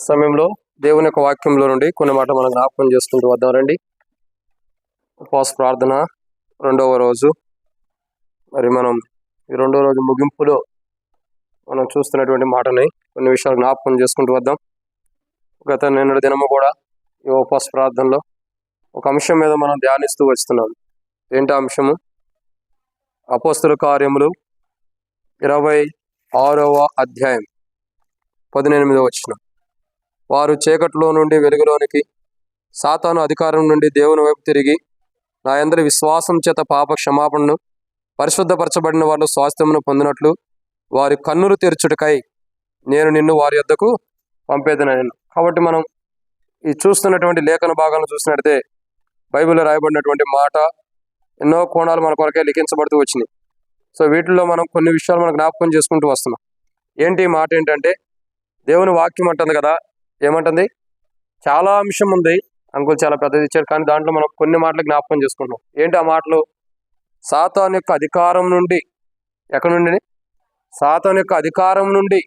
సమయంలో దేవుని యొక్క వాక్యంలో నుండి కొన్ని మాటలు మనం జ్ఞాపకం చేసుకుంటూ వద్దాం రండి. ఉపవాస ప్రార్థన 2వ రోజు. మరి మనం ఈ 2వ రోజు ముగింపులో మనం చూస్తున్నటువంటి మాటని కొన్ని విషయాలు జ్ఞాపకం చేసుకుంటూ వద్దాం. నిన్నటి దినము కూడా ఈ ఉపవాస ప్రార్థనలో ఒక అంశం మీద మనం ధ్యానిస్తూ వస్తున్నాం. ఏంటి అంశము? అపోస్తల కార్యములు 26వ అధ్యాయం 18వ వచనం. వారు చీకట్లో నుండి వెలుగులోనికి, సాతాను అధికారం నుండి దేవుని వైపు తిరిగి, నా యందరి విశ్వాసం చేత పాప క్షమాపణను, పరిశుద్ధపరచబడిన వాళ్ళు స్వాస్థ్యమును పొందినట్లు వారి కన్నులు తెరచుటకై నేను నిన్ను వారి యొద్దకు పంపేదనను. కాబట్టి మనం ఈ చూస్తున్నటువంటి లేఖన భాగాలను చూసినట్లయితే బైబిల్లో రాయబడినటువంటి మాట ఎన్నో కోణాలు మన కొరకే లిఖించబడుతూ వచ్చినాయి. సో వీటిల్లో మనం కొన్ని విషయాలు మనం జ్ఞాపకం చేసుకుంటూ వస్తున్నాం. ఏంటి మాట ఏంటంటే, దేవుని వాక్యం అంటుంది కదా, ఏమంటుంది? చాలా అంశం ఉంది, అంకుల్ చాలా పెద్దది ఇచ్చారు, కానీ దాంట్లో మనం కొన్ని మాటలు జ్ఞాపకం చేసుకుంటాం. ఏంటి ఆ మాటలు? సాతాను యొక్క అధికారం నుండి, ఎక్కడి నుండి? సాతాను యొక్క అధికారం నుండి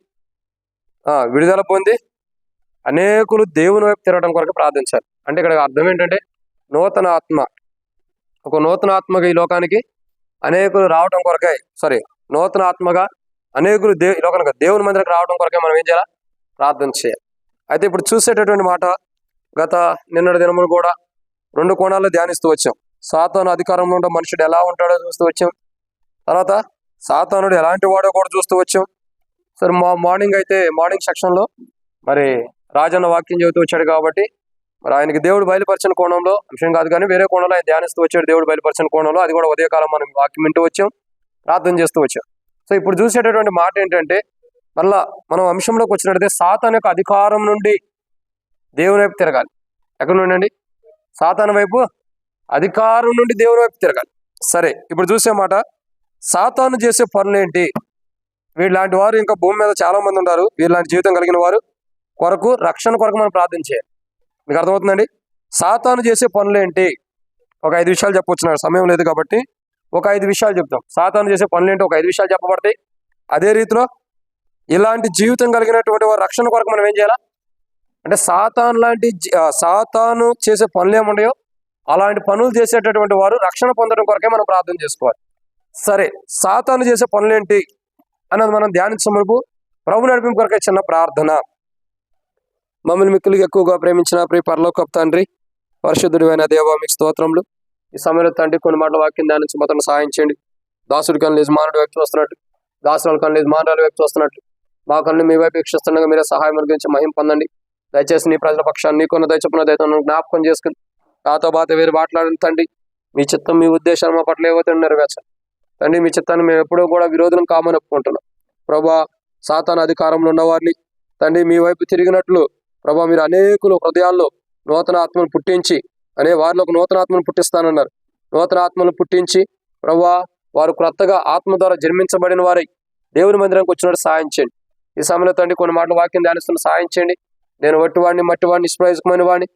విడుదల పొంది అనేకులు దేవుని వైపు తిరగడం కొరకు ప్రార్థించాలి. అంటే ఇక్కడ అర్థం ఏంటంటే, నూతన ఆత్మ, ఒక నూతన ఆత్మగా ఈ లోకానికి అనేకులు రావడం కొరకే, నూతన ఆత్మగా అనేకులు ఈ లోకానికి దేవుని మందిరకు రావడం కొరకే మనం ఏం చేయాలి? ప్రార్థన చేయాలి. అయితే ఇప్పుడు చూసేటటువంటి మాట, గత నిన్నటి దినములు కూడా 2 కోణాల్లో ధ్యానిస్తూ వచ్చాం. సాతాను అధికారంలో ఉండే మనుషుడు ఎలా ఉంటాడో చూస్తూ వచ్చాం. తర్వాత సాతానుడు ఎలాంటి వాడో కూడా చూస్తూ వచ్చాం. సరే, మార్నింగ్ సెక్షన్లో మరి రాజన్న వాక్యం చెబుతూ వచ్చాడు కాబట్టి మరి ఆయనకి దేవుడు బయలుపరిచిన కోణంలో అంశం కాదు, కానీ వేరే కోణంలో ఆయన ధ్యానిస్తూ వచ్చాడు. దేవుడు బయలుపరిచిన కోణంలో అది కూడా ఉదయకాలం మనం వాక్యం వింటూ వచ్చాం, ప్రార్థన చేస్తూ వచ్చాం. సో ఇప్పుడు చూసేటటువంటి మాట ఏంటంటే, మళ్ళా మనం అంశంలోకి వచ్చినట్టయితే సాతాను యొక్క అధికారం నుండి దేవుని వైపు తిరగాలి. ఎక్కడ నుండి అండి? సాతాను వైపు అధికారం నుండి దేవుని వైపు తిరగాలి. సరే, ఇప్పుడు చూసే మాట, సాతాను చేసే పనులేంటి? వీళ్ళలాంటి వారు ఇంకా భూమి మీద చాలా మంది ఉన్నారు. వీళ్ళలాంటి జీవితం కలిగిన వారు కొరకు, రక్షణ కొరకు మనం ప్రార్థన చేయాలి. మీకు అర్థమవుతుందండి? సాతాను చేసే పనులేంటి? ఒక 5 విషయాలు చెప్పొచ్చున్నారు, సమయం లేదు కాబట్టి ఒక 5 విషయాలు చెప్తాం. సాతాను చేసే పనులేంటి ఒక 5 విషయాలు చెప్పబడతాయి. అదే రీతిలో ఇలాంటి జీవితం కలిగినటువంటి వారు రక్షణ కొరకు మనం ఏం చేయాలా అంటే, సాతాను చేసే పనులు ఏముండయో అలాంటి పనులు చేసేటటువంటి వారు రక్షణ పొందడం కొరకే మనం ప్రార్థన చేసుకోవాలి. సరే, సాతాను చేసే పనులేంటి అన్నది మనం ధ్యానించే మునుపు ప్రభు నడిపింపు కొరకే చిన్న ప్రార్థన. మమ్మల్ని మిక్కులుగా ఎక్కువగా ప్రేమించిన ప్రియ పరలోకపు తండ్రి, పరిశుద్ధుడైన దేవా, మీకు స్తోత్రములు. ఈ సమయంలో తండ్రి కొన్ని మాటల వాక్యం ధ్యానించి మొత్తం సహాయం చేయండి. దాసుడి కళ్ళు యజమానుడి వైపు చూస్తున్నట్టు, దాసురాల కళ్ళు యజమానుల వైపు చూస్తున్నట్టు మా కళ్ళు మీ వైపు వీక్షిస్తుండగా మీరే సహాయం గురించి మహిమ పొందండి. దయచేసి నీ ప్రజల పక్షాన్ని నీకున్న దయచొప్పున దయతో జ్ఞాపకం చేసుకుని నాతో బాధ వేరు మాట్లాడండి తండ్రి. మీ చిత్తం, మీ ఉద్దేశాలు మా పట్ల ఏవైతే నెరవేర్చండి తండ్రి. మీ చిత్తాన్ని మేము ఎప్పుడూ కూడా విరోధం కామని ఒప్పుకుంటున్నాం ప్రభా. సాతాను అధికారంలో ఉన్నవారిని తండ్రి మీ వైపు తిరిగినట్లు ప్రభా, మీరు అనేకులు హృదయాల్లో నూతన ఆత్మను పుట్టించి వారిలో ఒక నూతన ఆత్మను పుట్టిస్తానన్నారు. నూతన ఆత్మను పుట్టించి ప్రభా, వారు క్రొత్తగా ఆత్మ ద్వారా జన్మించబడిన వారై దేవుని మందిరానికి వచ్చినట్టు సాయం చేయండి. ఈ సమయంలో తండ్రి కొన్ని మాటలు వాక్యం ధ్యానిస్తున్న సాయం చేయండి. నేను వట్టివాడిని, మట్టివాడిని, నిష్ప్రయోజకమైన వాడిని,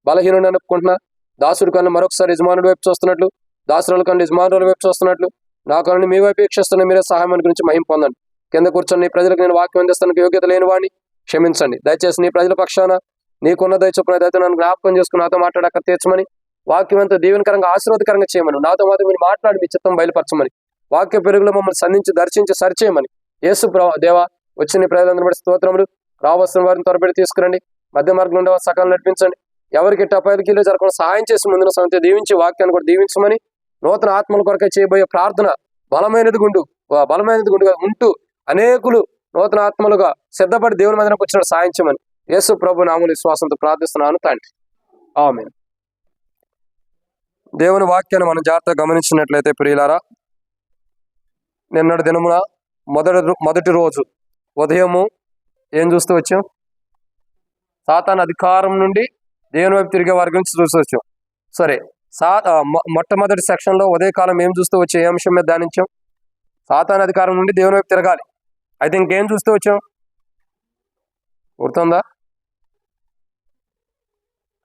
బలహీనుని అనుకుంటున్నా. దాసుడి కన్నా మరొకసారి యజమానుడి వైపు చూస్తున్నట్లు, దాసురాల కన్నా యజమానుల వైపు చూస్తున్నట్లు నా కన్నా మీ వైపు వీక్షిస్తున్న మీరే సహాయం గురించి మహిమ పొందండి. కింద కూర్చొని నీ ప్రజలకు నేను వాక్యం అందిస్తానికి యోగ్యత లేని వాడిని క్షమించండి. దయచేసి నీ ప్రజల పక్షాన నీకున్న దయచొప్పున దయతో నన్ను జ్ఞాపకం చేసుకుని నాతో మాట్లాడక తీర్చమని, వాక్యం అంతా దీవెనకరంగా ఆశీర్వాదకరంగా చేయమని, నాతో మాత్రం మీరు మాట్లాడి మీ చిత్తం బయలుపరచమని, వాక్య పెరుగులో మమ్మల్ని సంధించి దర్శించి సరిచేయమని యేసు దేవా వచ్చిన ప్రజలందరూ బట్టి స్తోత్రములు. రావాల్సిన వారిని త్వరపెట్టి తీసుకురండి. మధ్య మార్గంలో ఉండే సకాలం నడిపించండి. ఎవరికి అపాయాలకి జరగకుండా సహాయం చేసి ముందున సమయంతో దీవించి వాక్యాన్ని కూడా దీవించమని, నూతన ఆత్మల కొరకే చేయబోయే ప్రార్థన బలమైనది గుండుగా ఉంటూ అనేకులు నూతన ఆత్మలుగా సిద్ధపడి దేవుని మందిరానికి వచ్చిన సాయం చేయమని యేసు ప్రభు నామములో విశ్వాసంతో ప్రార్థిస్తున్నాను తండ్రి. ఆమేన్. దేవుని వాక్యాన్ని మనం జాగ్రత్తగా గమనించినట్లయితే ప్రియులారా, నిన్నటి దినమున మొదటి రోజు ఉదయము ఏం చూస్తూ వచ్చాం? సాతాను అధికారం నుండి దేవుని వైపు తిరిగే వారి గురించి చూస్తూ వచ్చాం. సరే, మొట్టమొదటి సెక్షన్లో ఉదయకాలం ఏం చూస్తూ వచ్చాం? ఏ అంశం మీద ధ్యానించాం? సాతాను అధికారం నుండి దేవుని వైపు తిరగాలి. అయితే ఇంకేం చూస్తూ వచ్చాం? గుర్తుందా?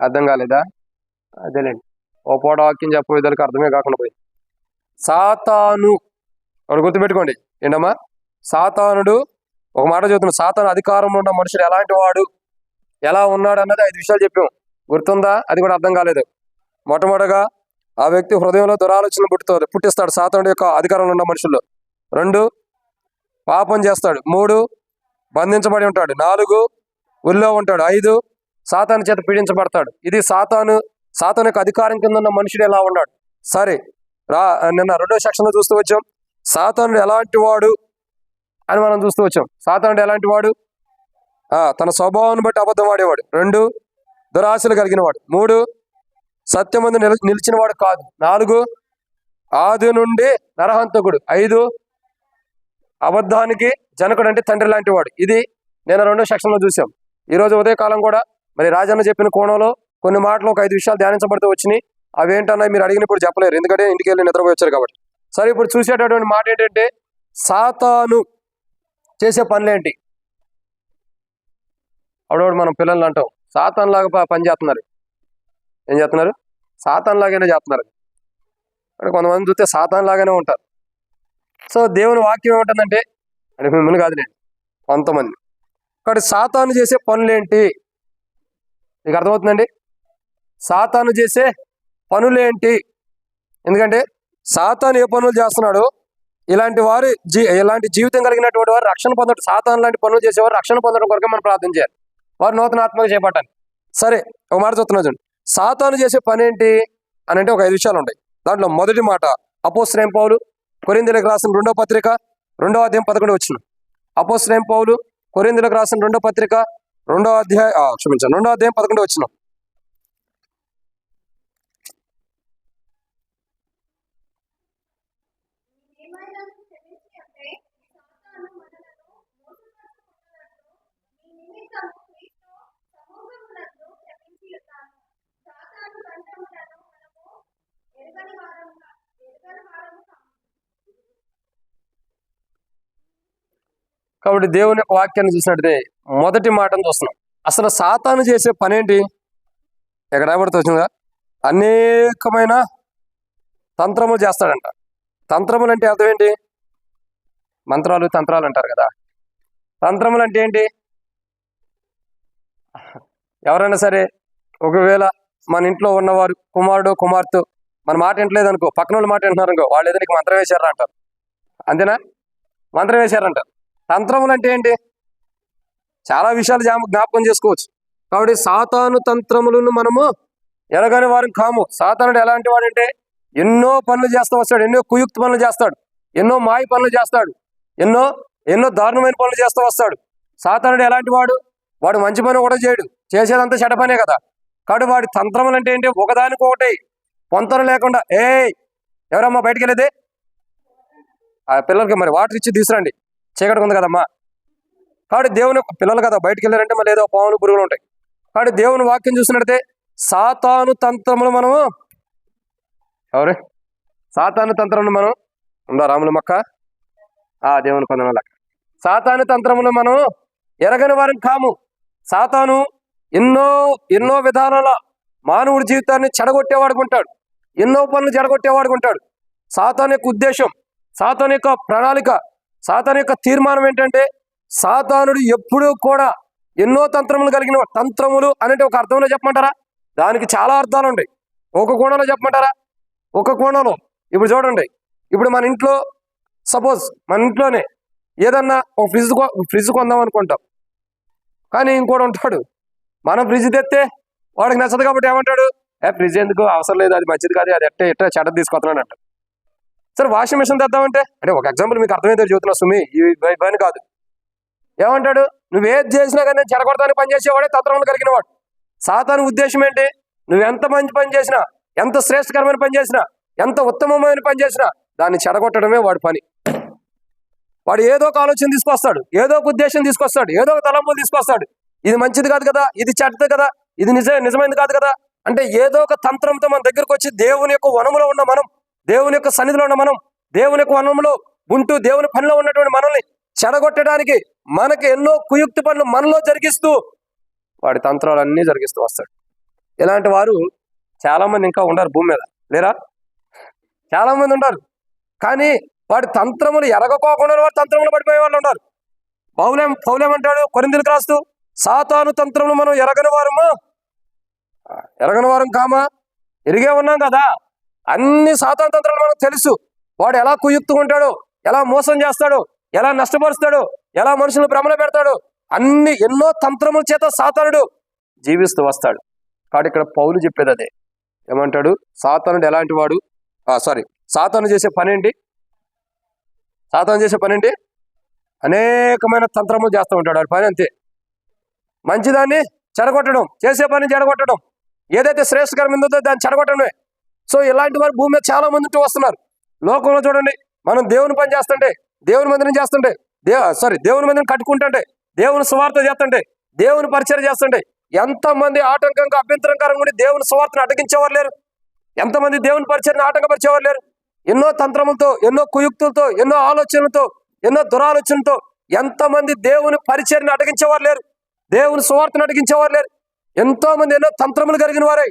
అర్థం కాలేదా? అదేలేండి, ఓ పూట వాక్యం చెప్పేదానికి అర్థమే కాకుండా పోయింది. సాతాను ఒకటి గుర్తుపెట్టుకోండి. ఏంటమ్మా? సాతానుడు, ఒక మాట చెబుతున్నాడు, సాతాను అధికారంలో ఉన్న మనుషుడు ఎలాంటి వాడు? ఎలా ఉన్నాడు అన్నది 5 విషయాలు చెప్పాం. గుర్తుందా? అది కూడా అర్థం కాలేదు. మొట్టమొదటిగా ఆ వ్యక్తి హృదయంలో దురాలోచన పుట్టిస్తాడు సాతానుడి యొక్క అధికారంలో ఉన్న మనుషుల్లో. 2 పాపం చేస్తాడు. 3 బంధించబడి ఉంటాడు. 4 ఉల్లో ఉంటాడు. 5 సాతాను చేత పీడించబడతాడు. ఇది సాతాను యొక్క అధికారం కింద ఉన్న మనుషుడు ఎలా ఉన్నాడు. సరే నిన్న 2వ సెక్షన్లో చూస్తూ వచ్చాం. సాతానుడు ఎలాంటి వాడు అని మనం చూస్తూ వచ్చాం. సాతానుడు ఎలాంటి వాడు? తన స్వభావాన్ని బట్టి అబద్ధం ఆడేవాడు. 2 దురాశలు కలిగిన వాడు. 3 సత్యమందు నిలిచిన వాడు కాదు. 4 ఆది నుండి నరహంతకుడు. 5 అబద్ధానికి జనకుడు, అంటే తండ్రి లాంటి వాడు. ఇది నేను 2వ సెక్షన్లో చూసాం. ఈరోజు ఉదయకాలం కూడా మరి రాజన్న చెప్పిన కోణంలో కొన్ని మాటలు ఒక 5 విషయాలు ధ్యానించబడుతూ వచ్చినాయి. అవేంటన్నా మీరు అడిగినప్పుడు చెప్పలేరు, ఎందుకంటే ఇంటికి వెళ్ళి నిద్రపోయి వచ్చారు కాబట్టి. సరే, ఇప్పుడు చూసేటటువంటి మాట ఏంటంటే సాతాను చేసే పనులేంటి. అప్పుడు మనం పిల్లల్ని అంటాం సాతాను లాగా పని చేస్తున్నారు. ఏం చేస్తున్నారు? సాతాను లాగానే చేస్తున్నారు. అంటే కొంతమంది చూస్తే సాతాను లాగానే ఉంటారు. సో దేవుని వాక్యం ఏమంటుందంటే, అంటే మిమ్మల్ని కాదు నేను, కొంతమంది. కాబట్టి సాతాను చేసే పనులేంటి మీకు అర్థమవుతుందండి? సాతాను చేసే పనులేంటి? ఎందుకంటే సాతాను ఏ పనులు చేస్తున్నాడో ఇలాంటి వారు ఇలాంటి జీవితం కలిగినటువంటి వారు రక్షణ పొందడం, సాతాను లాంటి పనులు చేసేవారు రక్షణ పొందడం కొరకు మనం ప్రార్థన చేయాలి. వారు నూతన ఆత్మగా చేపట్టాలి. సరే, ఒక మాట చెప్తున్నా చూడండి. సాతాను చేసే పని ఏంటి అని అంటే ఒక 5 విషయాలు ఉంటాయి. దాంట్లో మొదటి మాట అపోస్తలుడైన పౌలు కొరింథీయులకు రాసిన 2వ పత్రిక 2వ అధ్యాయం 11 వచనం. అపోస్తలుడైన పౌలు కొరింథీయులకు రాసిన 2వ పత్రిక 2వ అధ్యాయం 11 వచనం. కాబట్టి దేవుని యొక్క వాక్యాన్ని చూసినట్టే మొదటి మాటను చూస్తున్నాం. అసలు సాతాను చేసే పని ఏంటి? ఎక్కడ రాబడుతూ వచ్చిందా? అనేకమైన తంత్రములు చేస్తాడంట. తంత్రములు అంటే అర్థం ఏంటి? మంత్రాలు తంత్రాలు అంటారు కదా. తంత్రములు అంటే ఏంటి? ఎవరైనా సరే ఒకవేళ మన ఇంట్లో ఉన్నవారు కుమారుడు కుమార్తె మన మాట వింటలేదు అనుకో, పక్కన వాళ్ళు మాట వింటున్నారు అనుకో, వాళ్ళు ఏదో నీకు మంత్రం వేశారా అంటారు. అంతేనా? మంత్రం వేశారంటారు. తంత్రములు అంటే ఏంటి? చాలా విషయాలు జ్ఞాపకం చేసుకోవచ్చు. కాబట్టి సాతాను తంత్రములను మనము ఎరగని వారిని కాము. సాతానుడు ఎలాంటి వాడంటే ఎన్నో పనులు చేస్తూ వస్తాడు. ఎన్నో కుయుక్త పనులు చేస్తాడు. ఎన్నో మాయ పనులు చేస్తాడు. ఎన్నో దారుణమైన పనులు చేస్తూ వస్తాడు. సాతానుడు ఎలాంటి వాడు? వాడు మంచి పని కూడా చేయడు, చేసేదంతా చెడ్డ పనే కదా. కాబట్టి వాడి తంత్రములు అంటే ఏంటి? ఒకదానికి ఒకటి పొంతన లేకుండా, ఎవరమ్మా బయటికి వెళ్ళేది? ఆ పిల్లలకి మరి వాటర్ ఇచ్చి తీసురండి, చీకటి ఉంది కదమ్మా. కాబట్టి దేవుని పిల్లలు కదా బయటికి వెళ్ళారంటే మళ్ళీ ఏదో పాములు పురుగులు ఉంటాయి. కాబట్టి దేవుని వాక్యం చూసినట్టే సాతాను తంత్రములు మనము సాతాను తంత్రములు మనం ఉందా రాముల మొక్క దేవుని కొందన లెక్క. సాతాను తంత్రములు మనం ఎరగని వారిని కాము. సాతాను ఎన్నో విధానాల మానవుడి జీవితాన్ని చెడగొట్టేవాడుకుంటాడు. ఎన్నో పనులు చెడగొట్టేవాడుకుంటాడు. సాతాను యొక్క ఉద్దేశం, సాతాను యొక్క ప్రణాళిక, సాతాను యొక్క తీర్మానం ఏంటంటే సాతానుడు ఎప్పుడూ కూడా ఎన్నో తంత్రములు కలిగిన. తంత్రములు అంటే ఒక అర్థంలో చెప్పమంటారా? దానికి చాలా అర్థాలు ఉంటాయి. ఒక కోణంలో చెప్పమంటారా? ఒక కోణంలో ఇప్పుడు చూడండి. ఇప్పుడు మన ఇంట్లో సపోజ్ మన ఇంట్లోనే ఏదన్నా ఒక ఫ్రిడ్జ్ కొందాం అనుకుంటాం. కానీ ఇంకోటి ఉంటాడు, మనం ఫ్రిడ్జ్ తెస్తే వాడికి నచ్చదు కాబట్టి ఏమంటాడు, ఫ్రిడ్జ్ ఎందుకు, అవసరం లేదు, అది మంచిది కాదు, అది ఎట్ట చెడ్డ తీసుకొస్తున్నాడు అంట. సరే వాషింగ్ మిషన్ తెద్దామంటే, అంటే ఒక ఎగ్జాంపుల్ మీకు అర్థమైతే చెబుతున్నా సుమి, ఇవన్నీ కాదు. ఏమంటాడు, నువ్వేది చేసినా కానీ నేను చెడగొడతానికి పనిచేసేవాడే తంత్రములు కలిగిన వాడు. సాతాను ఉద్దేశం ఏంటి? నువ్వు ఎంత మంచి పని చేసినా, ఎంత శ్రేష్టకరమైన పని చేసినా, ఎంత ఉత్తమమైన పని చేసినా దాన్ని చెడగొట్టడమే వాడి పని. వాడు ఏదో ఒక ఆలోచన తీసుకొస్తాడు, ఏదో ఒక ఉద్దేశం తీసుకొస్తాడు, ఏదో ఒక తలంపులు తీసుకొస్తాడు. ఇది మంచిది కాదు కదా, ఇది చెడ్డది కదా, ఇది నిజమైనది కాదు కదా అంటే ఏదో ఒక తంత్రంతో మన దగ్గరకు వచ్చి దేవుని యొక్క వనములో ఉన్న మనం, దేవుని యొక్క సన్నిధిలో ఉన్న మనం, దేవుని యొక్క వనంలో ఉంటూ దేవుని పనిలో ఉన్నటువంటి మనల్ని చెడగొట్టడానికి మనకి ఎన్నో కుయుక్తి పనులు మనలో జరిగిస్తూ వాడి తంత్రాలన్నీ జరిగిస్తూ వస్తాడు. ఇలాంటి వారు చాలా మంది ఇంకా ఉండరు భూమి మీద, లేరా? చాలా మంది ఉన్నారు. కానీ వాడి తంత్రములు ఎరగకోకుండా వాడు తంత్రములు పడిపోయే వాళ్ళు ఉన్నారు. పౌలేమంటాడు కొరింథీయులకు రాస్తూ, సాతాను తంత్రములు మనం ఎరగని వారం కామా? ఎరిగే ఉన్నాం కదా. అన్ని సాతాను తంత్రాలు మనకు తెలుసు. వాడు ఎలా కుయుక్తుగా ఉంటాడో, ఎలా మోసం చేస్తాడో, ఎలా నష్టపరుస్తాడో, ఎలా మనుషులను భ్రమణ పెడతాడో, ఎన్నో తంత్రముల చేత సాతానుడు జీవిస్తూ వస్తాడు. కాబట్టి ఇక్కడ పౌలు చెప్పేది అదే. ఏమంటాడు? సాతానుడు ఎలాంటి వాడు? సాతాను చేసే పనేంటి? అనేకమైన తంత్రములు చేస్తూ ఉంటాడు. వాడి పని అంతే. మంచిదాన్ని చెడగొట్టడం, చేసే పని చెడగొట్టడం, ఏదైతే శ్రేష్టకరమైందో దాన్ని చెడగొట్టడమే. సో ఇలాంటి వారు భూమి మీద చాలా మంది వస్తున్నారు. లోకంలో చూడండి, మనం దేవుని పని చేస్తుంటే, దేవుని మందిరం చేస్తుంటే, దేవుని మందిరం కట్టుకుంటుంటే, దేవుని సువార్త చేస్తుంటే, దేవుని పరిచయం చేస్తుంటే, ఎంతమంది ఆటంకంగా అభ్యంతరకరంగా ఉండి దేవుని సువార్తను అడ్డగించేవారు లేరు? ఎంతమంది దేవుని పరిచయం ఆటంకపరిచేవారు లేరు? ఎన్నో తంత్రములతో, ఎన్నో కుయుక్తులతో, ఎన్నో ఆలోచనలతో, ఎన్నో దురాలోచనలతో ఎంతమంది దేవుని పరిచయం అడ్డగించేవారు లేరు? దేవుని సువార్తను అడ్డగించేవారు లేరు? ఎంతో మంది ఎన్నో తంత్రములు కలిగిన వారే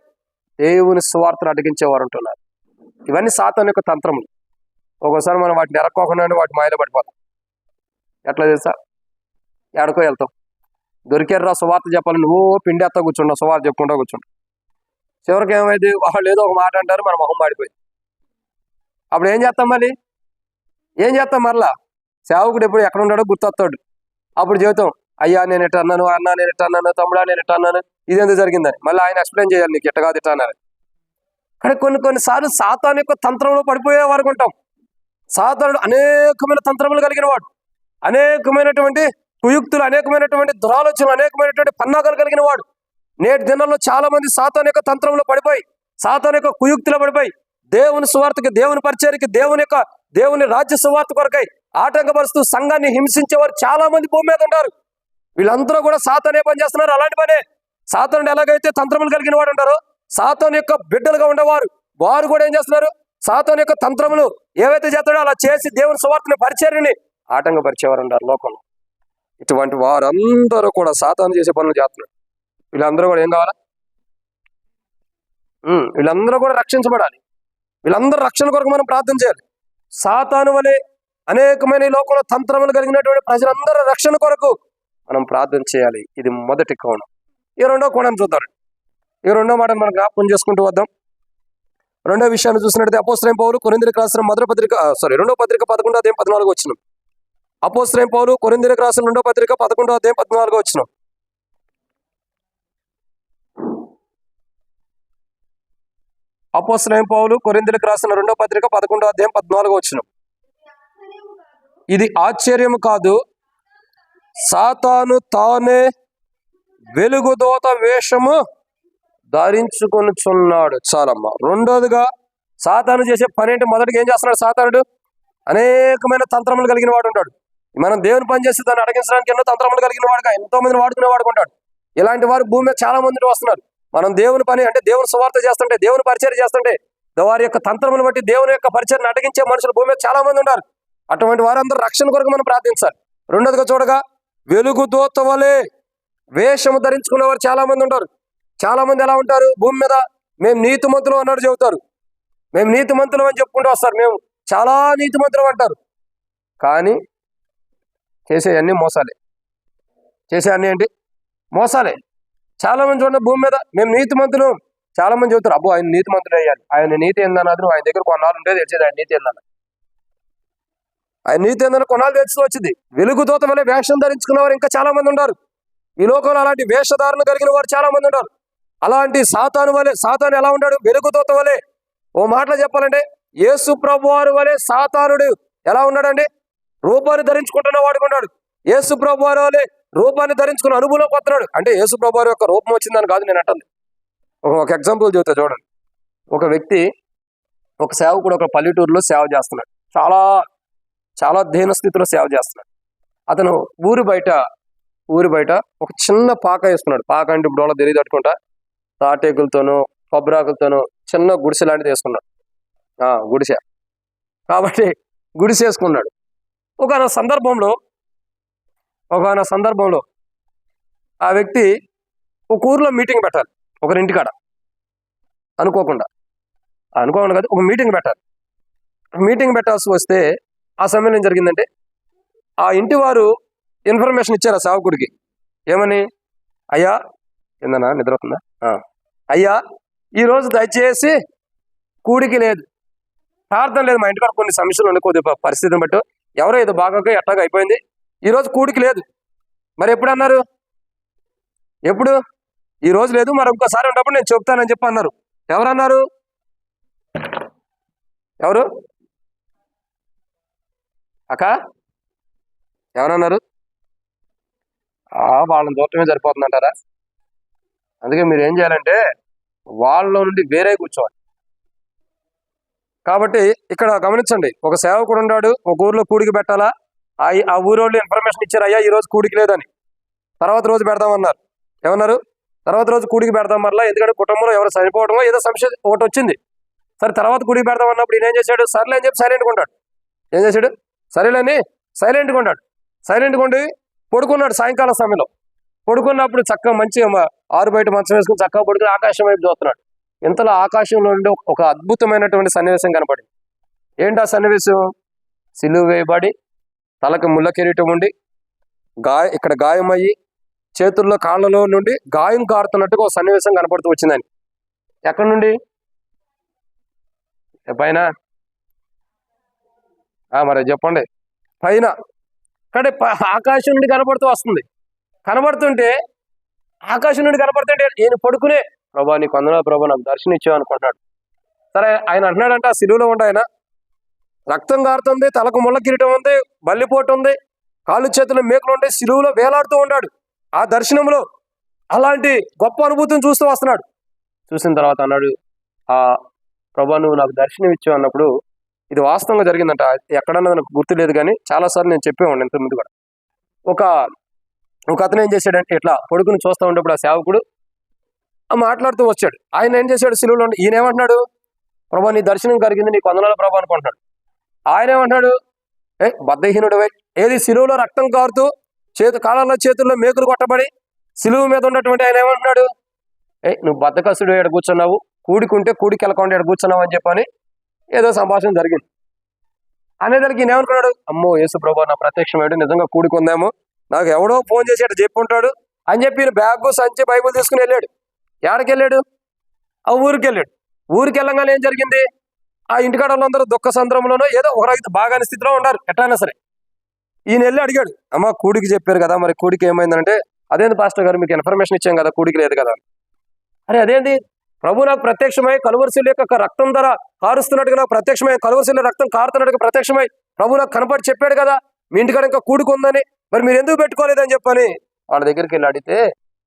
దేవుని సువార్తను అడ్డగించేవారు ఉంటున్నారు. ఇవన్నీ సాతాను యొక్క తంత్రములు. ఒక్కోసారి మనం వాటిని ఎరక్కోకుండా వాటి మాయలో పడిపోతాం. ఎట్లా తెలుసా? ఎక్కడికో వెళ్తాం, దొరికారు సువార్త చెప్పాలి, నువ్వు పిండి ఎత్తా కూర్చుంటావు, సువార్త చెప్పుకుంటా కూర్చుంటావు. చివరికి ఏమైంది? వాళ్ళు ఏదో ఒక మాట అంటారు, మన మొహం మాడిపోయింది. అప్పుడు ఏం చేస్తాం? మరలా సేవకుడు ఎప్పుడు ఎక్కడ ఉన్నాడో గుర్తొస్తాడు. అప్పుడు చెబుతాం, అయ్యా నేను ఎట్ట అన్నాను, అన్నా నేను ఎట్ట అన్నాను, తమ్ముడా నేను ఎట్ట అన్నాను, ఇదెందుకు జరిగిందని. మళ్ళీ ఆయన ఎక్స్ప్లెయిన్ చేయాలి, నీకు ఎట్ట కాదు ఎట్ట అన్నారు. కానీ కొన్నిసార్లు సాతాను యొక్క తంత్రంలో పడిపోయే వరకు ఉంటాం. సాతానుడు అనేకమైన తంత్రములు కలిగిన వాడు, అనేకమైనటువంటి కుయుక్తులు, అనేకమైనటువంటి దురాలోచనలు, అనేకమైనటువంటి పన్నాగాలు కలిగిన వాడు. నేటి దినాల్లో చాలా మంది సాతాను యొక్క తంత్రంలో పడిపోయి, సాతాను యొక్క కుయుక్తిలో పడిపోయి, దేవుని సువార్తకి, దేవుని పరిచర్యకి, దేవుని రాజ్య సువార్త కొరకై ఆటంకపరుస్తూ సంఘాన్ని హింసించేవారు చాలా మంది భూమి మీద ఉంటారు. వీళ్ళందరూ కూడా సాతానే పని చేస్తున్నారు. అలాంటి పనే సాతానుడు ఎలాగైతే తంత్రములు కలిగిన వాడు ఉంటారో, సాతాను యొక్క బిడ్డలుగా ఉండేవారు వారు కూడా ఏం చేస్తున్నారు? సాతాను యొక్క తంత్రములు ఏవైతే చేస్తాడో అలా చేసి దేవుని సువార్తని పరిచర్యని ఆటంకపరిచేవారు ఉంటారు లోకంలో. ఇటువంటి వారందరూ కూడా సాతాను చేసే పనులు చేస్తున్నారు. వీళ్ళందరూ కూడా ఏం కావాలా? వీళ్ళందరూ కూడా రక్షించబడాలి. వీళ్ళందరూ రక్షణ కొరకు మనం ప్రార్థన చేయాలి. సాతాను వలె అనేకమైన లోకంలో తంత్రములు కలిగినటువంటి ప్రజలందరూ రక్షణ కొరకు మనం ప్రార్థన చేయాలి. ఇది మొదటి కోణం. ఈ రెండో కోణం చూద్దాం. ఈ రెండో మాటను మనం జ్ఞాపకం చేసుకుంటూ వద్దాం. రెండో విషయాన్ని చూసినట్లయితే అపోస్తలుడైన పౌలు కొరింథీయులకు రాసిన రెండో పత్రిక 11వ అధ్యాయం 14వ వచనం. అపోస్తలుడైన పౌలు కొరింథీయులకు రాసిన రెండో పత్రిక 11వ అధ్యాయం 14వ వచనం. అపోస్తలుడైన పౌలు కొరింథీయులకు రాసిన రెండో పత్రిక 11వ అధ్యాయం 14వ వచనం. ఇది ఆశ్చర్యము కాదు, సాతాను తానే వెలుగుదోత వేషము ధరించుకొనుచున్నాడు. చాలమ్మా. రెండోదిగా సాతాను చేసే పనేంటి? మొదటిగా ఏం చేస్తున్నాడు సాతానుడు? అనేకమైన తంత్రములు కలిగిన వాడు ఉంటాడు. మనం దేవుని పని చేసి దాన్ని అడగించడానికి ఎన్నో తంత్రములు కలిగిన వాడుగా ఎంతో మందిని వాడుకునే వాడుకుంటాడు. ఇలాంటి వారు భూమి మీద చాలా మంది వస్తున్నారు. మనం దేవుని పని అంటే దేవుని సువార్త చేస్తుంటే, దేవుని పరిచయం చేస్తుంటే, వారి యొక్క తంత్రములు బట్టి దేవుని యొక్క పరిచయం అడగించే మనుషులు భూమి మీద చాలా మంది ఉన్నారు. అటువంటి వారందరూ రక్షణ కొరకు మనం ప్రార్థించాలి. రెండోదిగా చూడగా వెలుగు దూత వలె వేషము ధరించుకునే వారు చాలా మంది ఉంటారు. చాలా మంది ఎలా ఉంటారు? భూమి మీద మేము నీతిమంతులు అన్నాడు చెబుతారు. మేము నీతిమంతులు అని చెప్పుకుంటూ వస్తారు. మేము చాలా నీతిమంతులు అంటారు. కానీ చేసేవన్నీ మోసాలే. చేసేవన్నీ ఏంటి? మోసాలే. చాలా మంది చూడండి, భూమి మీద మేము నీతిమంతులు చాలా మంది చెబుతారు. అబ్బో ఆయన నీతిమంతుడు అయ్యాలి, ఆయన నీతి ఏందన్నది ఆయన దగ్గర కొన్నాళ్ళు ఉంటే తెలిసేది ఆయన నీతి ఏందన్న. ఆయన నీతి ఏందని కొన్నాళ్ళు తెలుస్తూ వచ్చింది. వెలుగుదూత వలె వేషం ధరించుకున్నవారు ఇంకా చాలా మంది ఉన్నారు. ఈ లోకంలో అలాంటి వేషధారణ కలిగిన వారు చాలా మంది ఉన్నారు. అలాంటి సాతాను ఎలా ఉన్నాడు? వెలుగుదూత వలె. ఓ మాటలో చెప్పాలంటే యేసు ప్రభువారు వలె సాతానుడు ఎలా ఉన్నాడండి? రూపాన్ని ధరించుకుంటున్న వాడుకున్నాడు. యేసు ప్రభువారు వలె రూపాన్ని ధరించుకున్న అనుభవంలోకి వస్తున్నాడు. అంటే యేసు ప్రభువారు యొక్క రూపం వచ్చిందని కాదు నేను అంటుంది. ఒక ఎగ్జాంపుల్ చెబుతా చూడండి. ఒక వ్యక్తి, ఒక సేవకుడు ఒక పల్లెటూరులో సేవ చేస్తున్నాడు. చాలా చాలా దీన స్థితిలో సేవ చేస్తున్నాడు. అతను ఊరి బయట ఒక చిన్న పాక వేసుకున్నాడు. పాక అంటే ఇప్పుడు వాళ్ళ తెలియదు తట్టుకుంటా తాటేకులతోనూ కొబ్బరాకులతోనూ చిన్న గుడిసె లాంటిది వేసుకున్నాడు. గుడిసె కాబట్టి గుడిసె వేసుకున్నాడు. ఒకనొక సందర్భంలో ఆ వ్యక్తి ఒక ఊర్లో మీటింగ్ పెట్టాలి. ఒకరింటికాడ అనుకోకుండా కాదు, ఒక మీటింగ్ పెట్టాలి. మీటింగ్ పెట్టాల్సి వస్తే ఆ సమయంలో ఏం జరిగిందంటే, ఆ ఇంటి వారు ఇన్ఫర్మేషన్ ఇచ్చారు ఆ సేవకుడికి. ఏమని? అయ్యా కిందనా నిద్ర అవుతుందా? అయ్యా ఈరోజు దయచేసి కూడికి లేదు, ప్రార్థన లేదు, మా ఇంటికాడ కొన్ని సమస్యలు ఉన్నాయి, కొద్దిగా పరిస్థితిని బట్టి ఎవరో ఏదో బాగా ఎట్లాగా అయిపోయింది, ఈరోజు కూడికి లేదు. మరి ఎప్పుడు అన్నారు? ఎప్పుడు? ఈ రోజు లేదు, మరి ఇంకోసారి ఉన్నప్పుడు నేను చెప్తానని చెప్పి అన్నారు. ఎవరన్నారు? ఎవరు అక్క? ఎవరన్నారు? వాళ్ళని చూడటమే సరిపోతుందంటారా? అందుకే మీరు ఏం చేయాలంటే వాళ్ళలో నుండి వేరే కూర్చోవాలి. కాబట్టి ఇక్కడ గమనించండి, ఒక సేవకుడు ఉన్నాడు, ఒక ఊర్లో కూడికి పెట్టాలా, ఆ ఊరోళ్ళు ఇన్ఫర్మేషన్ ఇచ్చారు, అయ్యా ఈ రోజు కూడికి లేదని, తర్వాత రోజు పెడదామన్నారు. ఏమన్నారు? తర్వాత రోజు కూడికి పెడదాం మరలా, ఎందుకంటే కుటుంబంలో ఎవరు చనిపోవడమో ఏదో సమస్య ఒకటి వచ్చింది. సరే తర్వాత కూడికి పెడదాం అన్నప్పుడు ఈయన ఏం చేశాడు? సర్లే అని చెప్పి సైలెంట్గా ఉంటాడు. ఏం చేశాడు? సరేలేని సైలెంట్గా ఉంటాడు. సైలెంట్గా ఉండి పడుకున్నాడు. సాయంకాలం సమయంలో పడుకున్నప్పుడు చక్కగా మంచిగా ఆరు బయట మంచం వేసుకుని చక్కగా పడుకుని ఆకాశం వైపు చూస్తున్నాడు. ఇంతలో ఆకాశంలో నుండి ఒక అద్భుతమైనటువంటి సన్నివేశం కనపడింది. ఏంటి ఆ సన్నివేశం? సిలువ వేయబడి తలకు ముళ్ళ కిరీటం ఉండి ఇక్కడ గాయమయ్యి చేతుల్లో కాళ్ళలో నుండి గాయం కారుతున్నట్టుగా ఒక సన్నివేశం కనపడుతూ వచ్చిందని. ఎక్కడి నుండి? పైన? మరి చెప్పండి. పైన. కానీ ఆకాశం నుండి కనపడుతూ వస్తుంది. కనబడుతుంటే ఆకాశం నుండి కనపడుతుంటే ఈయన పడుకునే, ప్రభా నీకు వందనాలు ప్రభా, నాకు దర్శనం ఇచ్చావు అనుకుంటున్నాడు. సరే ఆయన అంటున్నాడంటే ఆ సిలువలో ఉండి ఆయన రక్తం కారుతుంది, తలకు ముళ్ళ కిరీటం ఉంది, బల్లిపోటు ఉంది, కాళ్ళు చేతులు మేకులు ఉండి సిలువలో వేలాడుతూ ఉన్నాడు. ఆ దర్శనంలో అలాంటి గొప్ప అనుభూతిని చూస్తూ వస్తున్నాడు. చూసిన తర్వాత అన్నాడు, ప్రభా నువ్వు నాకు దర్శనం ఇచ్చావు అన్నప్పుడు, ఇది వాస్తవంగా జరిగిందంట, ఎక్కడన్నా నాకు గుర్తు లేదు కానీ చాలాసార్లు నేను చెప్పేవాడిని ఇంతకుముందు కూడా. ఒక అతను ఏం చేశాడంటే ఇట్లా పడుకుని చూస్తూ ఉన్నప్పుడు ఆ సేవకుడు మాట్లాడుతూ వచ్చాడు. ఆయన ఏం చేశాడు? సిలువలో ఈయన ఏమంటున్నాడు? ప్రభా నీ దర్శనం కలిగింది, నీకు వందనాలు ప్రభా అనుకుంటున్నాడు. ఆయన ఏమంటున్నాడు? బద్ధహీనుడు, ఏది సిలువలో రక్తం కారుతూ కాళ్ళలో చేతుల్లో మేకులు కొట్టబడి సిలువు మీద ఉన్నటువంటి ఆయన ఏమంటున్నాడు? నువ్వు బద్ధకస్తుడు, ఎక్కడ కూర్చున్నావు, కూడికుంటే కూడికి వెళ్ళకుండా ఎక్కడ కూర్చున్నావు అని చెప్పని ఏదో సంభాషణ జరిగింది. అనేదానికి ఈయన ఏమనుకున్నాడు? అమ్మో యేసు ప్రభా నా ప్రత్యక్షమేడు, నిజంగా కూడుకుందాము, నాకు ఎవడో ఫోన్ చేసి అట్లా చెప్పుంటాడు అని చెప్పి ఈయన బ్యాగ్ సంచి బైబుల్ తీసుకుని వెళ్ళాడు. ఎక్కడికి వెళ్ళాడు? ఆ ఊరికి వెళ్ళాడు. ఊరికి వెళ్ళగానే ఏం జరిగింది? ఆ ఇంటికాడ వాళ్ళందరూ దుఃఖ సంద్రంలోనో ఏదో ఒక బాగాని స్థితిలో ఉన్నారు ఎట్లయినా సరే. ఈయన వెళ్ళి అడిగాడు, అమ్మ కూడికి చెప్పారు కదా, మరి కూడికి ఏమైందంటే, అదేంటి పాస్టర్ గారు మీకు ఇన్ఫర్మేషన్ ఇచ్చాం కదా, కూడికి లేదు కదా. అరే అదేంటి? ప్రభు నాకు ప్రత్యక్షమై కలువరిశిల యొక్క రక్తం ధర కారుస్తున్నట్టుగా నాకు ప్రత్యక్షమై, కలువరిశిల రక్తం కారుతున్నట్టుగా ప్రత్యక్షమై ప్రభు నాకు కనపడి చెప్పాడు కదా, మీ ఇంటికాడ ఇంకా కూడుకుందని, మరి మీరు ఎందుకు పెట్టుకోలేదని చెప్పని వాళ్ళ దగ్గరికి వెళ్ళి అడిగితే,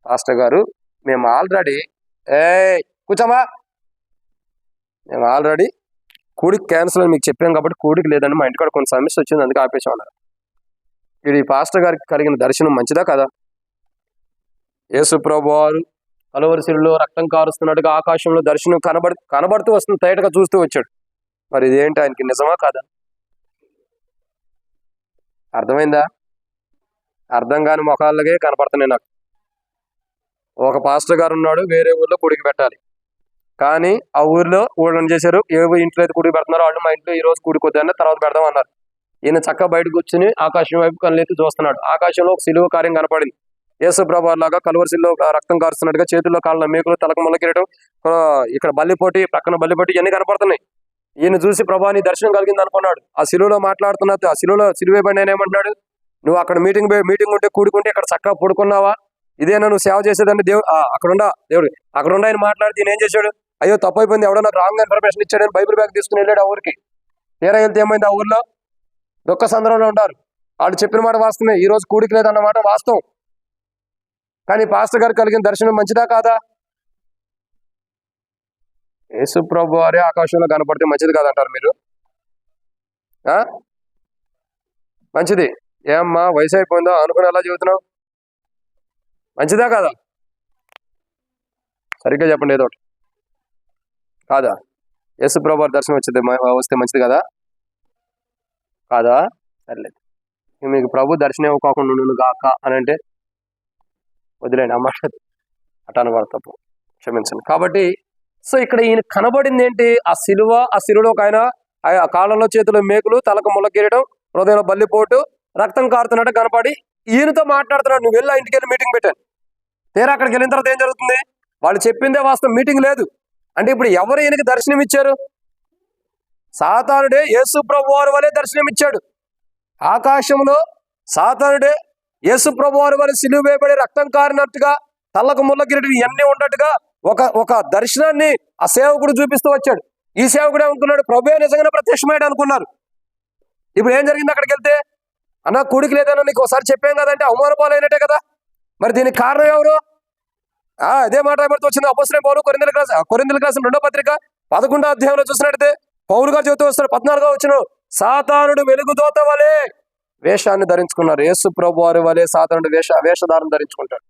పాస్టర్ గారు మేము ఆల్రెడీ కూర్చోమా, మేము ఆల్రెడీ కూడికి క్యాన్సిల్ అని మీకు చెప్పాం కాబట్టి కూడికి లేదని, మా ఇంటికాడ కొన్ని సమస్య వచ్చింది అందుకే ఆపేసామన్నారు. ఇది పాస్టర్ గారికి కలిగిన దర్శనం మంచిదా కదా? యేసు ప్రభు వారు కలువరిశిలలో రక్తం కారుస్తున్నట్టుగా ఆకాశంలో దర్శనం కనబడుతూ వస్తుంది, తేటగా చూస్తూ వచ్చాడు. మరి ఇదేంటి ఆయనకి నిజమా కాదా? అర్థమైందా? అర్థం కాని మొఖాలకే కనపడుతున్నాయి నాకు. ఒక పాస్టర్ గారు ఉన్నాడు, వేరే ఊర్లో కూడికి పెట్టాలి, కానీ ఆ ఊర్లో ఊళ్ళని చేశారు, ఏ ఇంట్లో అయితే కూడికి పెడుతున్నారో వాళ్ళు మా ఇంట్లో ఈ రోజు కూడికొద్దని తర్వాత పెడదాం అన్నారు. ఈయన చక్కగా బయటకు కూర్చుని ఆకాశం వైపు కళ్ళెత్తి చూస్తున్నాడు. ఆకాశంలో ఒక సిలువ కార్యం కనపడింది. యేసు ప్రభు లాగా కలువరిశిల్లో రక్తం కారుస్తున్నట్టుగా చేతుల్లో కాళ్ళ మేకులు, తలకు ముళ్ళ కిరీటం, ఇక్కడ బల్లిపోటి, పక్కన బల్లిపోటి ఇవన్నీ కనపడుతున్నాయి. ఈయన చూసి ప్రభా నీ దర్శనం కలిగింది అనుకున్నాడు. ఆ సిలువలో మాట్లాడుతున్నా, ఆ సిలువ పడి నేను ఏమంటున్నాడు? నువ్వు అక్కడ మీటింగ్ ఉంటే కూడుకుంటే ఇక్కడ చక్కగా పడుకున్నావా, ఇదేనా నువ్వు సేవ చేసేదండి? దేవుడు అక్కడ ఉండ ఆయన మాట్లాడితే ఈయన ఏం చేశాడు? అయ్యో తప్పు అయిపోయింది, ఎవడో నాకు రాంగ్ ఇన్ఫర్మేషన్ ఇచ్చాడని బైబిల్ బ్యాగ్ తీసుకుని వెళ్ళాడు ఆ ఊరికి. తీరా వెళ్తే ఏమైంది? ఆ ఊర్లో దుఃఖ సంద్రంలో ఉంటారు. వాళ్ళు చెప్పిన మాట వాస్తవమే, ఈ రోజు కూడికి లేదన్నమాట వాస్తవం. కానీ పాస్టర్ గారు కలిగిన దర్శనం మంచిదా కాదా? యేసు ప్రభు వారే ఆకాశంలో కనపడితే మంచిది కాదంటారు మీరు? మంచిది. ఏమ్మా వయసు అయిపోయిందో అనుకుని ఎలా చెబుతున్నావు? మంచిదా కాదా? సరిగ్గా చెప్పండి ఏదో ఒకటి. కాదా? యేసు ప్రభు వారి దర్శనం వస్తే మంచిది కదా? కాదా? సర్లేదు, మీకు ప్రభు దర్శనం ఇవ్వకోకుండా నువ్వు గాక అని అంటే వదిలేండి, అన్నమాట అట్లా అనకూడదు, తప్పు, క్షమించండి. కాబట్టి సో ఇక్కడ ఈయన కనబడింది ఏంటి? ఆ సిలువలో ఒక ఆయన కాళ్ళలో చేతులు మేకులు, తలకు ముళ్ళ కిరీటం, హృదయంలో బల్లిపోటు, రక్తం కారుతున్నట్టు కనపడి ఈయనతో మాట్లాడుతున్నాడు. నువ్వు వెళ్ళి ఇంటికి వెళ్ళి మీటింగ్ పెట్టాను. తీరా అక్కడికి వెళ్ళిన తర్వాత ఏం జరుగుతుంది? వాళ్ళు చెప్పిందే వాస్తవం, మీటింగ్ లేదు. అంటే ఇప్పుడు ఎవరు ఈయనకి దర్శనం ఇచ్చారు? సాతానుడే యేసు ప్రభు వారి వలె దర్శనం ఇచ్చాడు. ఆకాశంలో సాతానుడే యేసు ప్రభు వారి వలె సిలువ వేయబడి రక్తం కారినట్టుగా, తల్లకు ముళ్ళ కిరీటం ఇవన్నీ ఉన్నట్టుగా ఒక దర్శనాన్ని ఆ సేవకుడు చూపిస్తూ వచ్చాడు. ఈ సేవకుడు ఏమనుకున్నాడు? ప్రభువే నిజంగానే ప్రత్యక్షమయ్యాడు అనుకున్నారు. ఇప్పుడు ఏం జరిగింది? అక్కడికి వెళ్తే, అన్న కూడికి లేదన్నా నీకు ఒకసారి చెప్పాం కదంటే అవమాన పాలైనట్టే కదా. మరి దీనికి కారణం ఎవరు? అదే మాట రాయబడుతూ వచ్చింది అపోస్తలుడైన పౌలు కొరింథీయులకు రాసిన 2వ పత్రిక 11వ అధ్యాయంలో చూసినట్టయితే పౌలు గారు చెబుతూ వస్తాడు 14వ వచనం, సాతానుడు వెలుగుదోత వలె వేషాన్ని ధరించుకున్నారు. యేసు ప్రభు వారి వలె సాతానుడు వేషధారం ధరించుకుంటాడు.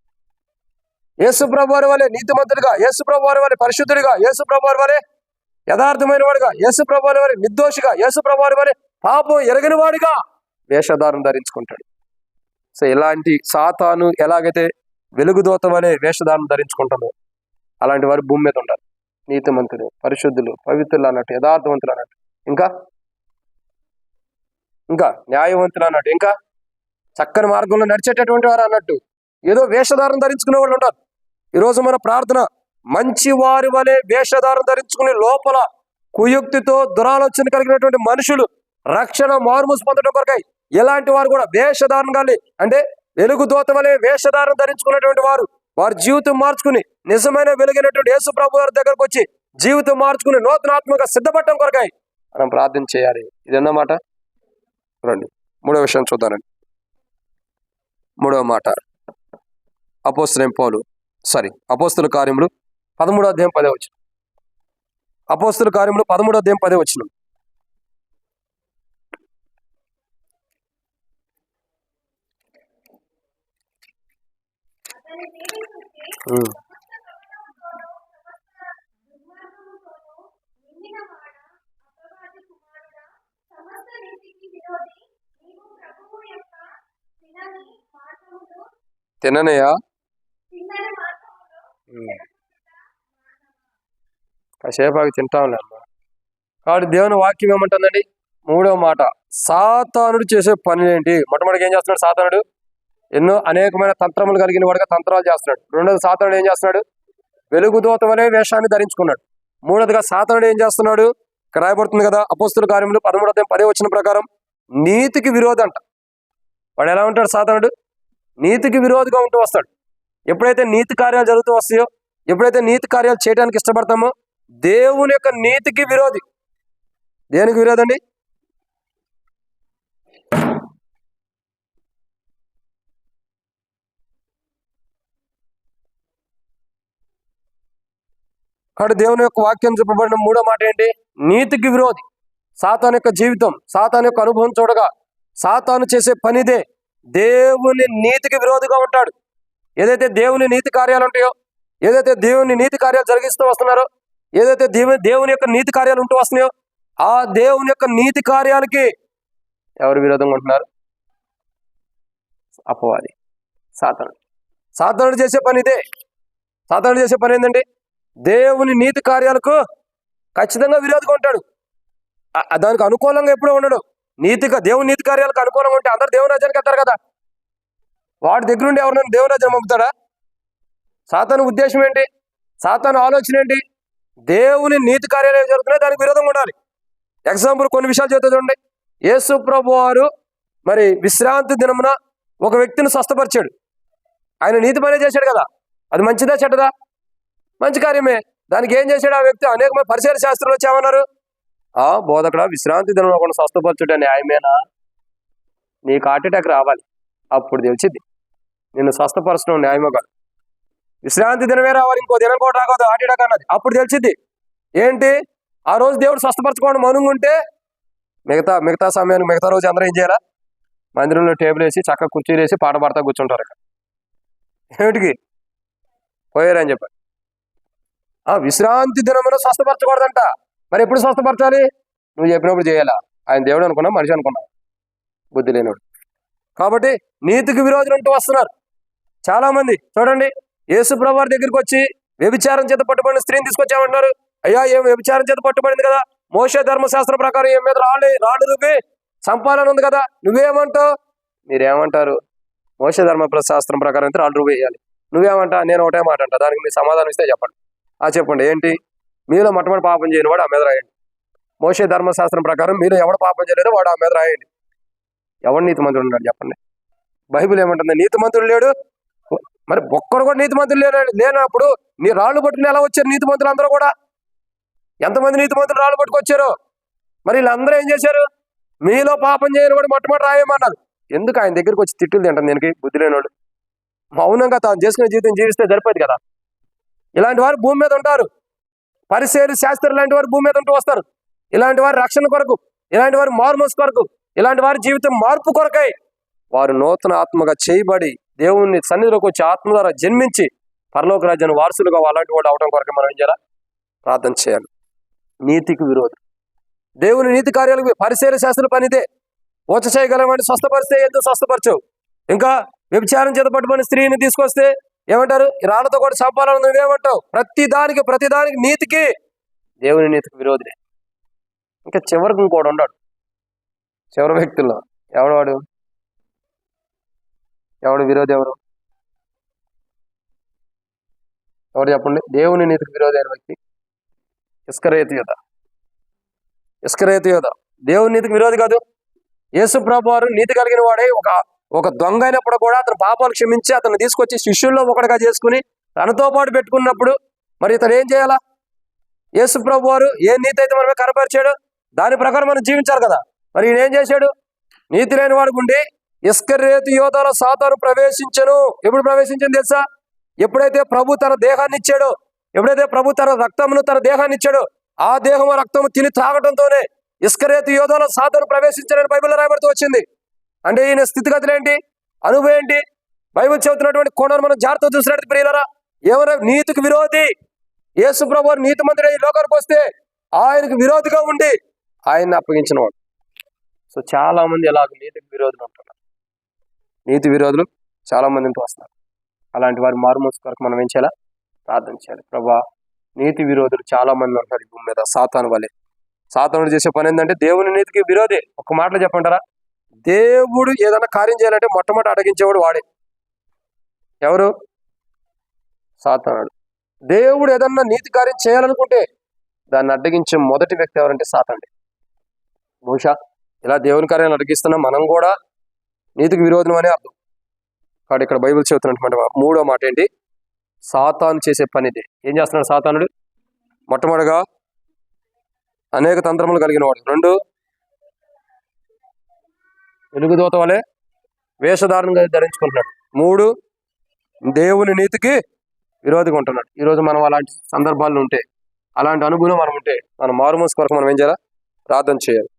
యేసు ప్రభు వారి వలె నీతిమంతుడిగా, యేసు ప్రభు వారి వలె పరిశుద్ధుడిగా, యేసు ప్రభు వారి వలె యథార్థమైన వాడిగా, యేసు ప్రభు వారి వలె నిర్దోషిగా, యేసు ప్రభు వారి వలె పాపం ఎరగని వాడిగా వేషధారం ధరించుకుంటాడు. సో ఇలాంటి సాతాను ఎలాగైతే వెలుగుదోత వలె వేషధారం ధరించుకుంటామో అలాంటి వారు భూమి మీద ఉండాలి. నీతిమంతులు, పరిశుద్ధులు, పవిత్రులు అన్నట్టు, యథార్థవంతులు అన్నట్టు, ఇంకా న్యాయవంతులు అన్నట్టు, ఇంకా చక్కని మార్గంలో నడిచేటటువంటి వారు అన్నట్టు ఏదో వేషధారం ధరించుకునే వాళ్ళు ఉంటారు. ఈరోజు మన ప్రార్థన మంచి వారి వలె వేషధారం ధరించుకుని లోపల కుయుక్తితో దురాలోచన కలిగినటువంటి మనుషులు రక్షణ మారుమూసి పొందడం కొరకై ఎలాంటి వారు కూడా వేషధారం కానీ, అంటే వెలుగుదోత వలె వేషధారం ధరించుకున్నటువంటి వారి జీవితం మార్చుకుని నిజమైన వెలుగైనటువంటి యేసు ప్రభు వారి దగ్గరకు వచ్చి జీవితం మార్చుకుని నూతనాత్మక సిద్ధపడటం కొరకై మనం ప్రార్థన చేయాలి. ఇది అన్నమాట. రండి 3వ విషయం చూద్దానండి. 3వ మాట అపోస్తలుల కార్యములు 13వ అధ్యాయం 10వ వచనం. అపోస్తలుల కార్యములు 13వ అధ్యాయం 10వ వచనం. తిననయా కాసేపాకి తింటాంలే అమ్మా. కాబట్టి దేవుని వాక్యం ఏమంటుందండి? 3వ మాట, సాతానుడు చేసే పని ఏంటి? మొట్టమొదటి ఏం చేస్తున్నాడు సాతానుడు? అనేకమైన తంత్రములు కలిగిన వాడుగా తంత్రాలు చేస్తున్నాడు. 2వది సాతానుడు ఏం చేస్తున్నాడు? వెలుగుదోత వలె వేషాన్ని ధరించుకున్నాడు. 3వదిగా సాతానుడు ఏం చేస్తున్నాడు? ఇక్కడ రాయబడుతుంది కదా అపోస్తలుల కార్యములు 13వ అధ్యాయం 10వ వచనం ప్రకారం నీతికి విరోధి అంట. వాడు ఎలా ఉంటాడు? సాతానుడు నీతికి విరోధిగా ఉంటూ వస్తాడు. ఎప్పుడైతే నీతి కార్యాలు జరుగుతూ వస్తాయో, ఎప్పుడైతే నీతి కార్యాలు చేయడానికి ఇష్టపడతామో దేవుని యొక్క నీతికి విరోధి. దేనికి విరోధి అండి? కాబట్టి దేవుని యొక్క వాక్యం చెప్పబడిన 3వ మాట ఏంటి? నీతికి విరోధి. సాతాను యొక్క జీవితం, సాతాను యొక్క అనుభవం చూడగా సాతాను చేసే పనిదే దేవుని నీతికి విరోధిగా ఉంటాడు. ఏదైతే దేవుని నీతి కార్యాలు ఉంటాయో, ఏదైతే దేవుని నీతి కార్యాలు జరిగిస్తూ వస్తున్నారో, ఏదైతే దేవుని యొక్క నీతి కార్యాలు ఉంటూ వస్తున్నాయో ఆ దేవుని యొక్క నీతి కార్యాలకి ఎవరు విరోధంగా ఉంటున్నారు? అపవాది, సాతానుడు చేసే పని ఇదే. సాతానుడు చేసే పని ఏంటంటే దేవుని నీతి కార్యాలకు ఖచ్చితంగా విరోధిగా ఉంటాడు. దానికి అనుకూలంగా ఎప్పుడూ ఉండడు. దేవుని నీతి కార్యాలకు అనుకూలంగా ఉంటే అందరు దేవుని రాజ్యానికి వెళ్తారు కదా. వాడి దగ్గర ఉండి ఎవరినైనా దేవుని రాజ్యం పంపుతాడా? సాతాను ఉద్దేశం ఏంటి? సాతాను ఆలోచన ఏంటి? దేవుని నీతి కార్యాలు ఏం జరుగుతున్నాయి దానికి విరోధంగా ఉండాలి. ఎగ్జాంపుల్ కొన్ని విషయాలు చెప్తే చూడండి. యేసు ప్రభు వారు మరి విశ్రాంతి దినమున ఒక వ్యక్తిని స్వస్థపరిచాడు. ఆయన నీతి పనే చేశాడు కదా. అది మంచిదా చెడ్డదా? మంచి కార్యమే. దానికి ఏం చేశాడు ఆ వ్యక్తి? అనేకమైన పరిసర శాస్త్రులు వచ్చి ఏమన్నారు? బోధకుడా, విశ్రాంతి దినం ఒకటి స్వస్థపరచుట న్యాయమేనా? నీకు హార్ట్ అటాక్ రావాలి, అప్పుడు తెలిసింది నిన్ను స్వస్థపరచడం న్యాయమో కాదు. విశ్రాంతి దినమే రావాలి, ఇంకో దినం కూడా రాకూడదు హార్ట్ అటాక్ అన్నది. అప్పుడు తెలిసింది ఏంటి? ఆ రోజు దేవుడు స్వస్థపరచుకోవడం మనుంగుంటే మిగతా సమయానికి మిగతా రోజు అందరూ ఏం చేయాలా? మందిరంలో టేబుల్ వేసి చక్కగా కుర్చీలు వేసి పాట పాడుతూ కూర్చుంటారు. ఇక్కడ ఏమిటికి పోయారని చెప్పారు. విశ్రాంతి దినమున స్వస్థపరచకూడదంట. మరి ఎప్పుడు స్వస్థపరచాలి? నువ్వు చెప్పినప్పుడు చేయాలా? ఆయన దేవుడు అనుకున్నా, మనిషి అనుకున్నా, బుద్ధి లేనివాడు. కాబట్టి నీతికి విరోధులు అంటూ వస్తున్నారు చాలా మంది. చూడండి, యేసు ప్రభువు వారి దగ్గరికి వచ్చి వ్యభిచారం చేత పట్టుబడిన స్త్రీని తీసుకొచ్చామంటున్నారు. అయ్యా, ఏం వ్యభిచారం చేత పట్టుబడింది కదా, మోషే ధర్మశాస్త్రం ప్రకారం ఏం మీద రాళ్ళు రూపి సంపాదన ఉంది కదా, నువ్వేమంటావు? మీరేమంటారు? మోషే ధర్మశాస్త్రం ప్రకారం అయితే రాళ్ళు రూపి వేయాలి. నువ్వేమంటా? నేను ఒకటే మాట అంట. దానికి మీ సమాధానం ఇస్తే చెప్పండి. చెప్పండి ఏంటి? మీలో మొట్టమొదటి పాపం చేయని వాడు ఆ మీద రాయండి. మోషే ధర్మశాస్త్రం ప్రకారం మీలో ఎవడు పాపం చేయలేదో వాడు ఆ మీద రాయండి. ఎవడు నీతిమంతుడు ఉన్నాడు చెప్పండి? బైబిల్ ఏమంటుంది? నీతిమంతుడు లేడు. మరి ఒక్కడు కూడా నీతిమంతులు లేనప్పుడు నీ రాళ్ళు పట్టుకుని ఎలా వచ్చారు నీతిమంతులు అందరూ కూడా? ఎంతమంది నీతిమంతులు రాళ్ళు పట్టుకొచ్చారు? మరి వీళ్ళందరూ ఏం చేశారు? మీలో పాపం చేయని కూడా మొట్టమొదటి రాయమన్నారు. ఎందుకు ఆయన దగ్గరికి వచ్చి తిట్టులు తింటాను? దీనికి బుద్ధి లేనివాడు. మౌనంగా తాను చేసుకునే జీవితం జీవిస్తే సరిపోదు కదా. ఇలాంటి వారు భూమి మీద ఉంటారు. పరిసేలు శాస్త్రులు లాంటి వారు భూమి మీద ఉంటూ వస్తారు. ఇలాంటి వారి రక్షణ కొరకు, ఇలాంటి వారి మారుమోసు కొరకు, ఇలాంటి వారి జీవితం మార్పు కొరకై వారు నూతన ఆత్మగా చేయబడి దేవుని సన్నిధిలోకి వచ్చి ఆత్మ ద్వారా జన్మించి పరలోక రాజ్యాన్ని వారసులుగా అలాంటి వాడు అవడం కొరకు మనం ఏం చేయాలి? ప్రార్థన చేయాలి. నీతికి విరోధం దేవుని నీతి కార్యాలకు పరిశీలన శాస్త్రుల పనిదే. ఓచ చేయగలమని స్వస్థపరిస్తే ఎందుకు స్వస్థపరచవు? ఇంకా వ్యభిచారం చేత పట్టుబడిన స్త్రీని తీసుకొస్తే ఏమంటారు? ఈ రాళ్లతో కూడా చంపాలని నువ్వేమంటావు? ప్రతిదానికి నీతికి, దేవుని నీతికి విరోధులే. ఇంకా చివరికి ఇంకోడు ఉన్నాడు. చివరి వ్యక్తుల్లో ఎవడు విరోధి? ఎవరు చెప్పండి? దేవుని నీతికి విరోధి అయిన వ్యక్తి ఇస్కరేతు యోధ. దేవుని నీతికి విరోధి కాదు. యేసు ప్రభు వారు నీతి కలిగిన వాడే. ఒక దొంగ అయినప్పుడు కూడా అతను పాపాలు క్షమించి అతను తీసుకొచ్చి శిష్యుల్లో ఒకటిగా చేసుకుని తనతో పాటు పెట్టుకున్నప్పుడు మరి ఇతను ఏం చేయాలా? యేసు ప్రభు వారు ఏ నీతి అయితే మనమే కనపరిచాడు దాని ప్రకారం మనం జీవించాలి కదా. మరి ఈయన ఏం చేశాడు? నీతి లేని వాడు ఉండి ఇస్కరేతు యోధలో సాతాను ప్రవేశించను. ఎప్పుడు ప్రవేశించని తెలుసా? ఎప్పుడైతే ప్రభు తన దేహాన్ని ఇచ్చాడో, ఎప్పుడైతే ప్రభు తన రక్తమును తన దేహాన్ని ఇచ్చాడో ఆ దేహము రక్తము తిని త్రాగటంతోనే ఇస్కరేతు యోధలో సాతాను ప్రవేశించాడని బైబిల్లో రాయబడుతూ వచ్చింది. అంటే ఈయన స్థితిగతులు ఏంటి? అనుభవం ఏంటి? బైబిల్ చెబుతున్నటువంటి కోణాన్ని మనం జాగ్రత్త చూసినట్టు ప్రియులరా, ఏమైనా నీతికి విరోధి యేసు ప్రభు నీతి మంత్రి ఈ లోకానికి వస్తే ఆయనకు విరోధిగా ఉండి ఆయన్ని అప్పగించిన వాడు. సో చాలా మంది ఎలాగ నీతికి విరోధులు ఉంటున్నారు. నీతి విరోధులు చాలా మంది ఇంటూ వస్తున్నారు. అలాంటి వారి మారుమోసు కొరకు మనం ఏం చేయాలా? ప్రార్థన చేయాలి. ప్రభా, నీతి విరోధులు చాలా మంది ఉంటారు ఈ భూమి మీద. సాతాను వలె. సాతానుడు చేసే పని ఏంటంటే దేవుని నీతికి విరోధి. ఒక మాటలో చెప్పంటారా? దేవుడు ఏదైనా కార్యం చేయాలంటే మొట్టమొదటి అడగించేవాడు వాడే. ఎవరు? సాతానుడు. దేవుడు ఏదన్నా నీతి కార్యం చేయాలనుకుంటే దాన్ని అడ్డగించే మొదటి వ్యక్తి ఎవరంటే సాతానుడే. బహుశా ఇలా దేవుని కార్యాలను అడ్డగిస్తున్నా మనం కూడా నీతికి విరోధం అనే అర్థం. కాబట్టి ఇక్కడ బైబిల్ చెబుతున్నటువంటి మూడో మాట ఏంటి? సాతాను చేసే పనిదే. ఏం చేస్తున్నాడు సాతానుడు? మొట్టమొదటిగా అనేక తంత్రములు కలిగిన వాడు. 2, వెలుగుదూత వలె వేషధారణ ధరించుకుంటున్నాడు. 3, దేవుని నీతికి విరోధిగా ఉంటున్నాడు. ఈరోజు మనం అలాంటి సందర్భాలు ఉంటే, అలాంటి అనుభవం మనం ఉంటే, మన మారుమోసు కొరకు మనం ఏం చేయాలి? ప్రార్థన చేయాలి.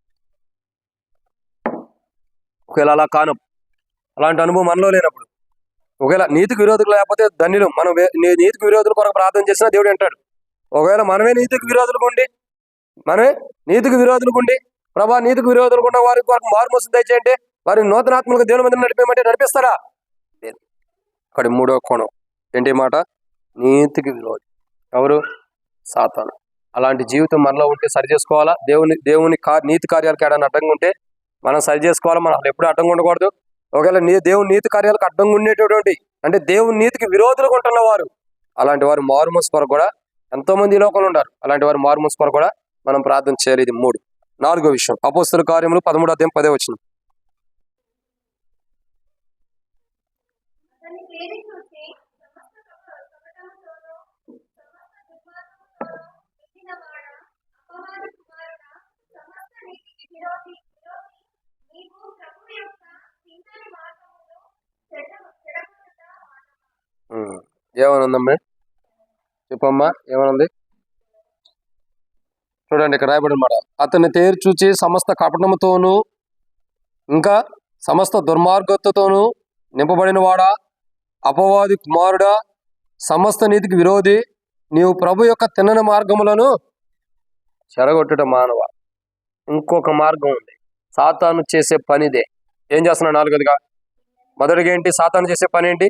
ఒకవేళ అలా కానం, అలాంటి అనుభవం మనలో లేనప్పుడు, ఒకవేళ నీతికి విరోధులు లేకపోతే ధన్యులు. మనం నీతికి విరోధుల కొరకు ప్రార్థన చేసినా దేవుడు అంటాడు. ఒకవేళ మనమే నీతికి విరోధులకు ఉండి ప్రభా నీతికి విరోధులకు ఉన్న వారి కొరకు మారుమోసు దయచేయండి, వారి నూతనాత్మలకు దేవుని మందిరం నడిపేయమంటే నడిపిస్తారా? అక్కడ మూడో కోణం ఏంటి మాట? నీతికి విరోధి ఎవరు? సాతాను. అలాంటి జీవితం మనలో ఉంటే సరి చేసుకోవాలా? దేవుని నీతి కార్యాలకు ఏడైనా అడ్డంగా ఉంటే మనం సరి చేసుకోవాలా? మనం ఎప్పుడు అడ్డంగా ఉండకూడదు. ఒకవేళ దేవుని నీతి కార్యాలకు అడ్డంగా ఉండేటటువంటి, అంటే దేవుని నీతికి విరోధులుగా ఉంటున్న వారు, అలాంటి వారు మారుమోసు కొరకు కూడా ఎంతో మంది ఈ లోకంలో ఉన్నారు. అలాంటి వారు మారుమోసు కొరకు కూడా మనం ప్రార్థన చేయాలి. ఇది 3. 4వ విషయం, అపోస్తలుల కార్యములు 13:10. ఏమనుందమ్మా? చెప్పమ్మా, ఏమనుంది? చూడండి ఇక్కడ రాయబడి మాట. అతన్ని తేర్చూచి సమస్త కపటముతోనూ ఇంకా సమస్త దుర్మార్గతతోనూ నింపబడిన వాడా, అపవాది కుమారుడా, సమస్త నీతికి విరోధి, నీవు ప్రభు యొక్క తిన్నని మార్గములను చెరగొట్టుట మానవ. ఇంకొక మార్గం ఉంది. సాతాను చేసే పనిదే. ఏం చేస్తున్నాడు? 4వదిగా, మొదటిగా ఏంటి? సాతాను చేసే పని ఏంటి?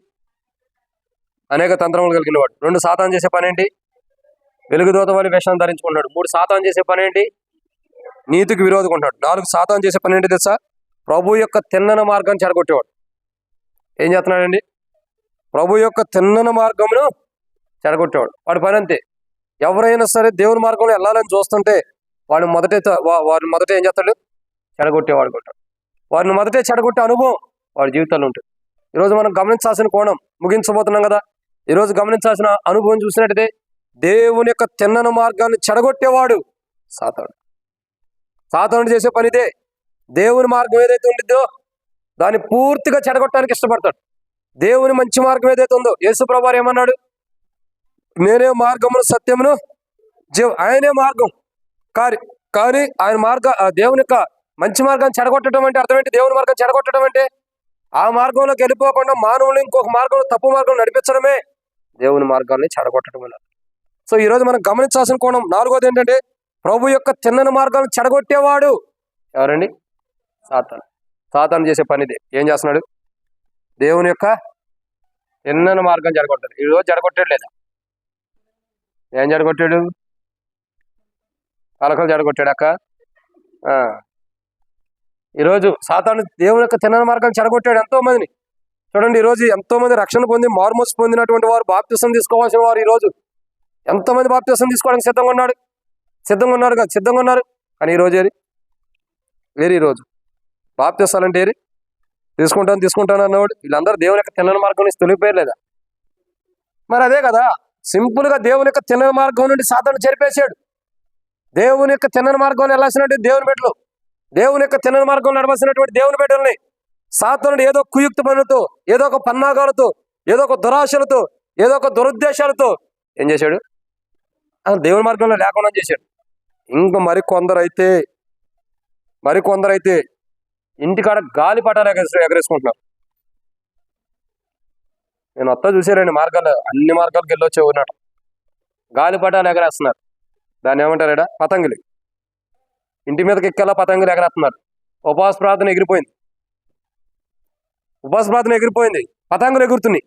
అనేక తంత్రములు కలిగిన వాడు. 2, సాతాను చేసే పని ఏంటి? వెలుగుదూత వలె వేషాన్ని ధరించుకుంటాడు. 3, సాతాను చేసే పని ఏంటి? నీతికి విరోధిగా ఉంటాడు. 4, సాతాను చేసే పని ఏంటి తెలుసా? ప్రభు యొక్క తిన్నని మార్గాన్ని చెడగొట్టేవాడు. ఏం చేస్తున్నాడండి? ప్రభు యొక్క తిన్నని మార్గమును చెడగొట్టేవాడు. వాడి పని అంతే. ఎవరైనా సరే దేవుని మార్గంలో వెళ్ళాలని చూస్తుంటే వాడిని మొదట ఏం చేస్తాడు? చెడగొట్టేవాడు కొట్టాడు. వారిని మొదటే చెడగొట్టే అనుభవం వాడి జీవితంలో ఉంటుంది. ఈరోజు మనం గమనించాల్సిన కోణం, ముగించబోతున్నాం కదా, ఈరోజు గమనించాల్సిన అనుభవం చూసినట్టయితే దేవుని యొక్క తిన్నని మార్గాన్ని చెడగొట్టేవాడు సాతానుడు. సాతానుడు చేసే పని ఇదే. దేవుని మార్గం ఏదైతే ఉండిద్దో దాన్ని పూర్తిగా చెడగొట్టడానికి ఇష్టపడతాడు. దేవుని మంచి మార్గం ఏదైతే ఉందో, యేసు ప్రభువారు ఏమన్నాడు? నేనే మార్గమును సత్యమును ఆయనే మార్గం. కానీ ఆయన దేవుని యొక్క మంచి మార్గాన్ని చెడగొట్టడం అంటే అర్థం ఏంటి? దేవుని మార్గం చెడగొట్టడం అంటే ఆ మార్గంలోకి వెళ్ళిపోకుండా మానవులు ఇంకొక మార్గంలో, తప్పు మార్గం నడిపించడమే దేవుని మార్గాన్ని చెడగొట్టడం అన్నారు. సో ఈరోజు మనం గమనించాల్సిన కోణం 4వది ఏంటంటే ప్రభు యొక్క తిన్నని మార్గాలను చెడగొట్టేవాడు ఎవరండి? సాతాను చేసే పని ఇదే. ఏం చేస్తున్నాడు? దేవుని యొక్క తిన్నని మార్గం చెడగొట్టాడు. ఈరోజు చెడగొట్టాడు లేదా? ఏం చెడగొట్టాడు? పలకలు చెడగొట్టాడు అక్క. ఈరోజు సాతాను దేవుని యొక్క తిన్నని మార్గాన్ని చెడగొట్టాడు ఎంతో మందిని. చూడండి, ఈరోజు ఎంతో మంది రక్షణ పొంది మారుమోసు పొందినటువంటి వారు, బాప్తిసం తీసుకోవాల్సిన వారు ఈరోజు ఎంతోమంది బాప్తిసం తీసుకోవడానికి సిద్ధంగా ఉన్నారు. కానీ ఈరోజు ఈరోజు బాప్తిసాలంటే తీసుకుంటాను అన్నవాడు వీళ్ళందరూ దేవుని యొక్క తిన్నని మార్గం నుంచి తొలిగిపోయారు లేదా? మరి అదే కదా, సింపుల్గా దేవుని యొక్క తిన్నని మార్గం నుండి సాతాను చెరిపేశాడు. దేవుని యొక్క తిన్నని మార్గం వెళ్ళాల్సినటువంటి దేవుని బిడ్డలు, దేవుని యొక్క తిన్నని మార్గం నడవాల్సినటువంటి దేవుని బిడ్డల్ని సాతానుడు ఏదో కుయుక్త పనులతో, ఏదో ఒక పన్నాగాలతో, ఏదో ఒక దురాశలతో, ఏదో ఒక దురుద్దేశాలతో ఏం చేశాడు? దేవుని మార్గంలో లేకుండా చేశాడు. ఇంకా మరికొందరైతే ఇంటికాడ గాలి పటాలు ఎగరేసుకుంటున్నారు. నేను చూసారండి, అన్ని మార్గాలకు వెళ్ళొచ్చే ఉన్నట్టు గాలి పటాలు ఎగరేస్తున్నారు. దాన్ని ఏమంటారా? పతంగులు. ఇంటి మీదకి ఎక్కేలా పతంగులు ఎగరేస్తున్నారు. ఉపవాస ప్రార్థన ఎగిరిపోయింది, పతంగులు ఎగురుతున్నాయి.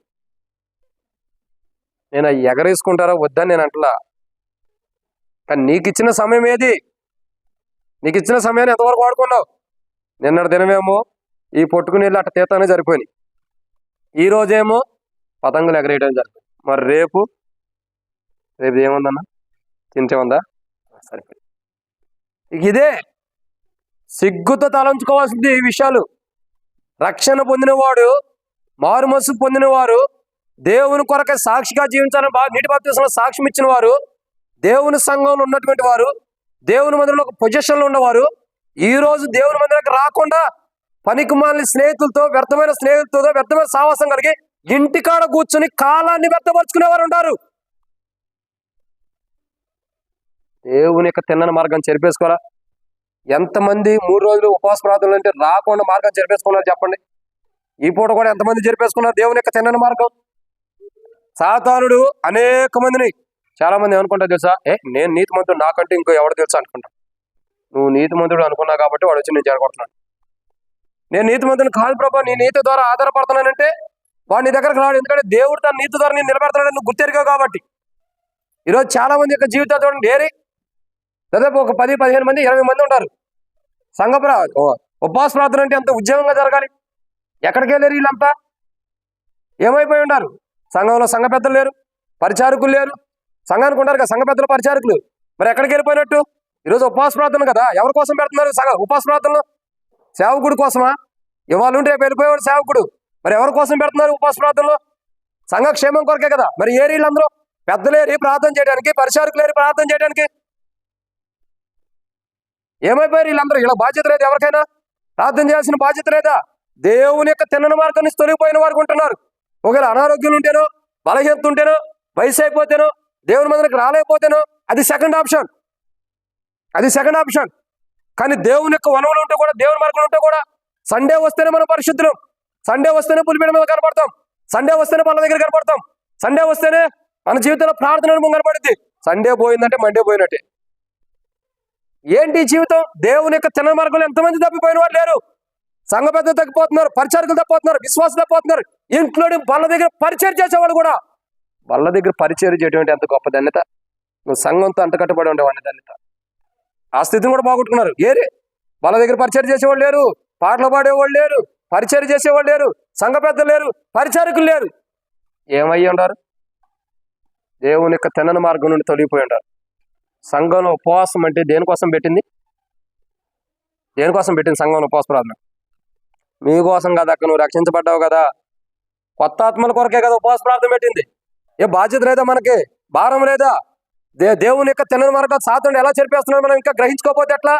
నేను ఎగరేసుకుంటారా వద్దని నేను అంటలా. కానీ నీకు ఇచ్చిన సమయం ఏది? నీకు ఇచ్చిన సమయాన్ని ఎంతవరకు వాడుకున్నావు? నిన్నటి దినమేమో ఈ పొట్టుకుని వెళ్ళి అట్ట తీతానే సరిపోయినాయి. ఈ రోజేమో పతంగులు ఎగరేయడం జరిగింది. మరి రేపు ఏముందన్నా? చింతేముందా? సరిపోయింది. ఇదే సిగ్గుతో తలంచుకోవాల్సింది ఈ విషయాలు. రక్షణ పొందినవాడు, మారుమనసు పొందినవారు, దేవుని కొరకే సాక్షిగా జీవించాలని నీటి బాప్తిసంలో సాక్ష్యం ఇచ్చిన వారు, దేవుని సంఘంలో ఉన్నటువంటి వారు, దేవుని మందిరంలో ఒక పొజిషన్లో ఉన్నవారు ఈ రోజు దేవుని మందిరానికి రాకుండా పనికిమాలిన స్నేహితులతో, వ్యర్థమైన సావాసం కలిగి ఇంటికాడ కూర్చుని కాలాన్ని వ్యర్థపరుచుకునేవారు ఉంటారు. దేవుని యొక్క తిన్నని మార్గం చెరిపేసుకోవాలా? ఎంతమంది 3 రోజులు ఉపవాస ప్రార్థనలు అంటే రాకుండా మార్గం చెరిపేసుకున్నారు చెప్పండి? ఈ పూట కూడా ఎంతమంది చెరిపేసుకున్నారు దేవుని యొక్క తిన్నని మార్గం? సాతానుడు అనేక మందిని, చాలా మంది ఏమనుకుంటా తెలుసా? నేను నీతిమంతుడు, నాకంటే ఇంకో ఎవరు తెలుసా అనుకుంటా. నువ్వు నీతిమంతుడు అనుకున్నావు కాబట్టి వాడు వచ్చి నేను చెడగొడుతున్నాను. నేను నీతిమంతుని కాదు ప్రభా, నీ నీతి ద్వారా ఆధారపడుతున్నానంటే వాడు నీ దగ్గరకు రాడు. ఎందుకంటే దేవుడు తన నీతి ద్వారా నేను నిలబెడతాడని నువ్వు గుర్తెరిగావు కాబట్టి. ఈరోజు చాలా మంది యొక్క జీవితాలు చూడండి, దాదాపు ఒక 10-15 మంది 20 మంది ఉంటారు. ఉపవాస ప్రార్థన అంటే ఎంత ఉద్యమంగా జరగాలి. ఎక్కడికి వెళ్ళారు వీళ్ళంతా? ఏమైపోయి ఉన్నారు? సంఘంలో సంఘ పెద్దలు లేరు, పరిచారకులు లేరు. సంఘానికి ఉంటారు కదా సంఘ పెద్దలు, పరిచారకులు. మరి ఎక్కడికి వెళ్ళిపోయినట్టు? ఈరోజు ఉపవాస ప్రార్థన కదా, ఎవరి కోసం పెడుతున్నారు ఉపవాస ప్రార్థనలు? సేవకుడు కోసమా? ఇవాళ ఉంటే రేపు వెళ్ళిపోయేవాడు సేవకుడు. మరి ఎవరి కోసం పెడుతున్నారు ఉపవాస ప్రార్థనలు? సంఘ క్షేమం కొరకే కదా. మరి ఏ వీళ్ళందరూ పెద్దలేరి ప్రార్థన చేయడానికి, పరిచారకులేరి ప్రార్థన చేయడానికి? ఏమైపోయారు వీళ్ళందరూ? ఇలా బాధ్యత లేదు ఎవరికైనా? ప్రార్థన చేయాల్సిన బాధ్యత లేదా? దేవుని యొక్క తిన్నని మార్గం నుంచి తొలగిపోయిన వారు ఉంటున్నారు. ఒకవేళ అనారోగ్యం ఉంటేనో, బలహీనత ఉంటేనో, వయసు అయిపోతేనో, దేవుని మందిరికి రాలేకపోతేనో అది సెకండ్ ఆప్షన్. కానీ దేవుని యొక్క వనములు ఉంటే కూడా, దేవుని మార్గం ఉంటే కూడా, సండే వస్తేనే మనం పరిశుద్ధులం, సండే వస్తేనే పులిపీడ మీద కనపడతాం, సండే వస్తేనే పళ్ళ దగ్గర కనపడతాం, సండే వస్తేనే మన జీవితంలో ప్రార్థన కనపడుద్ది. సండే పోయిందంటే మండే పోయినట్టే. ఏంటి జీవితం? దేవుని యొక్క తిన్న మార్గంలో ఎంతమంది తప్పిపోయిన వారు లేరు? సంఘ పెద్దలు తగ్గిపోతున్నారు, పరిచారకులు తప్పిపోతున్నారు, విశ్వాసం తప్పిపోతున్నారు, ఇంక్లూడింగ్ బల్ల దగ్గర పరిచయం చేసేవాళ్ళు కూడా. బల్ల దగ్గర పరిచయం చేయడం ఎంత గొప్ప ధన్యత. నువ్వు సంఘంతో అంటకట్టబడి ఉండేవాడిని ధన్యత. ఆ స్థితిని కూడా బాగుంటున్నారు. బల్ల దగ్గర పరిచయం చేసేవాళ్ళు లేరు, పాటలు పాడేవాళ్ళు లేరు, పరిచయం చేసేవాళ్ళు లేరు, సంఘ పెద్దలు లేరు, పరిచారకులు లేరు. ఏమయ్యి ఉండారు? దేవుని యొక్క తిన్నని మార్గం నుండి తొలగిపోయి ఉండారు. సంఘంలో ఉపవాసం అంటే దేనికోసం పెట్టింది? దేనికోసం పెట్టింది సంఘంలో ఉపవాస ప్రార్థన? మీకోసం కదా అక్క, నువ్వు రక్షించబడ్డావు కదా, కొత్త ఆత్మల కొరకే కదా ఉపవాస ప్రార్థన పెట్టింది. ఏ బాధ్యత లేదా మనకి? భారం లేదా? దేవుని యొక్క తిన్నని మార్గం సాతానుడు ఎలా చెరిపేస్తున్నాడు మనం ఇంకా గ్రహించుకోకపోతే ఎట్లా?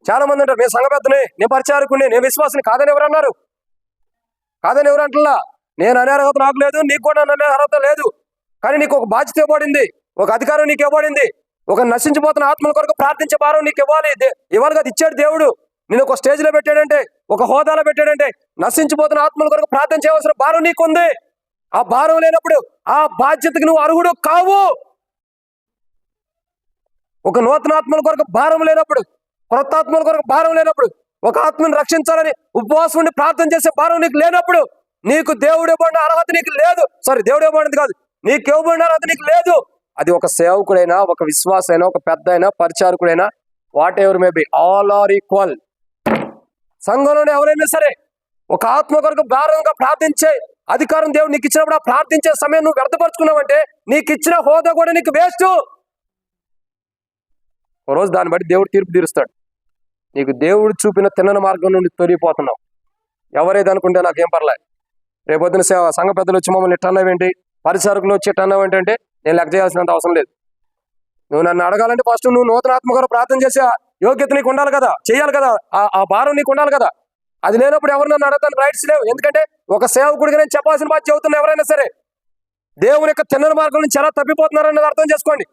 చాలా మంది అంటారు, నేను సంఘ పెద్దనే, నేను పరిచారకుని, నేను విశ్వాసిని. కాదని ఎవరు అన్నారు? కాదని ఎవరు అంటలా? నేను అనే అర్హత నాకు లేదు, నీకు కూడా అనే అర్హత లేదు. కానీ నీకు ఒక బాధ్యత ఇవ్వబడింది, ఒక అధికారం నీకు ఇవ్వబడింది. ఒక నశించిపోతున్న ఆత్మల కొరకు ప్రార్థించే భారం నీకు ఇవ్వాలి. ఇవ్వాలి కదా, ఇచ్చాడు దేవుడు. నేను ఒక స్టేజ్లో పెట్టాడంటే, ఒక హోదాలో పెట్టాడంటే, నశించిపోతున్న ఆత్మల కొరకు ప్రార్థన చేయవలసిన భారం నీకుంది. ఆ భారం లేనప్పుడు ఆ బాధ్యతకు నువ్వు అర్హుడు కావు. ఒక నూతన ఆత్మల కొరకు భారం లేనప్పుడు, క్రొత్త ఆత్మల కొరకు భారం లేనప్పుడు, ఒక ఆత్మను రక్షించాలని ఉపవాసం ఉండి ప్రార్థన చేసే భారం నీకు లేనప్పుడు, నీకు దేవుడు ఇవ్వబడిన అర్హత నీకు లేదు. దేవుడు ఇవ్వబడింది కాదు, నీకు ఇవ్వబడిన అర్హత నీకు లేదు. అది ఒక సేవకుడైనా, ఒక విశ్వాస అయినా, ఒక పెద్ద అయినా, పరిచారకుడైనా, whatever may be, all are equal. సంఘంలోనే ఎవరైనా సరే ఒక ఆత్మ కొరకు భారంగా ప్రార్థించే అధికారం దేవుడు నీకు ఇచ్చినప్పుడు, ఆ ప్రార్థించే సమయం నువ్వు వ్యర్థపరుచుకున్నావంటే నీకు ఇచ్చిన హోదా కూడా నీకు వేస్ట్. ఓ రోజు దాన్ని బట్టి దేవుడు తీర్పు తీరుస్తాడు. నీకు దేవుడు చూపిన తిన్నని మార్గం నుండి తొలగిపోతున్నావు. ఎవరైతే అనుకుంటే నాకేం పర్లే, రేపొద్దున సంఘ పెద్దలు వచ్చి మమ్మల్ని టన్నవేంటి, పరిచారకులు వచ్చి టన్నవేంటంటే నేను లెక్క చేయాల్సినంత అవసరం లేదు. నువ్వు నన్ను అడగాలంటే ఫస్ట్ నువ్వు నూతన ఆత్మ కొరకు ప్రార్థన చేసే యోగ్యత నీకు ఉండాలి కదా, చేయాలి కదా, ఆ భారం నీకు ఉండాలి కదా. అది లేనప్పుడు ఎవరు నన్ను అడగడానికి రైట్స్ లేవు. ఎందుకంటే ఒక సేవకుడిగా నేను చెప్పాల్సిన బాధ్యత చెబుతున్నా. ఎవరైనా సరే దేవుని యొక్క తిన్నని మార్గం నుంచి ఎలా తప్పిపోతున్నారన్నది అర్థం చేసుకోండి.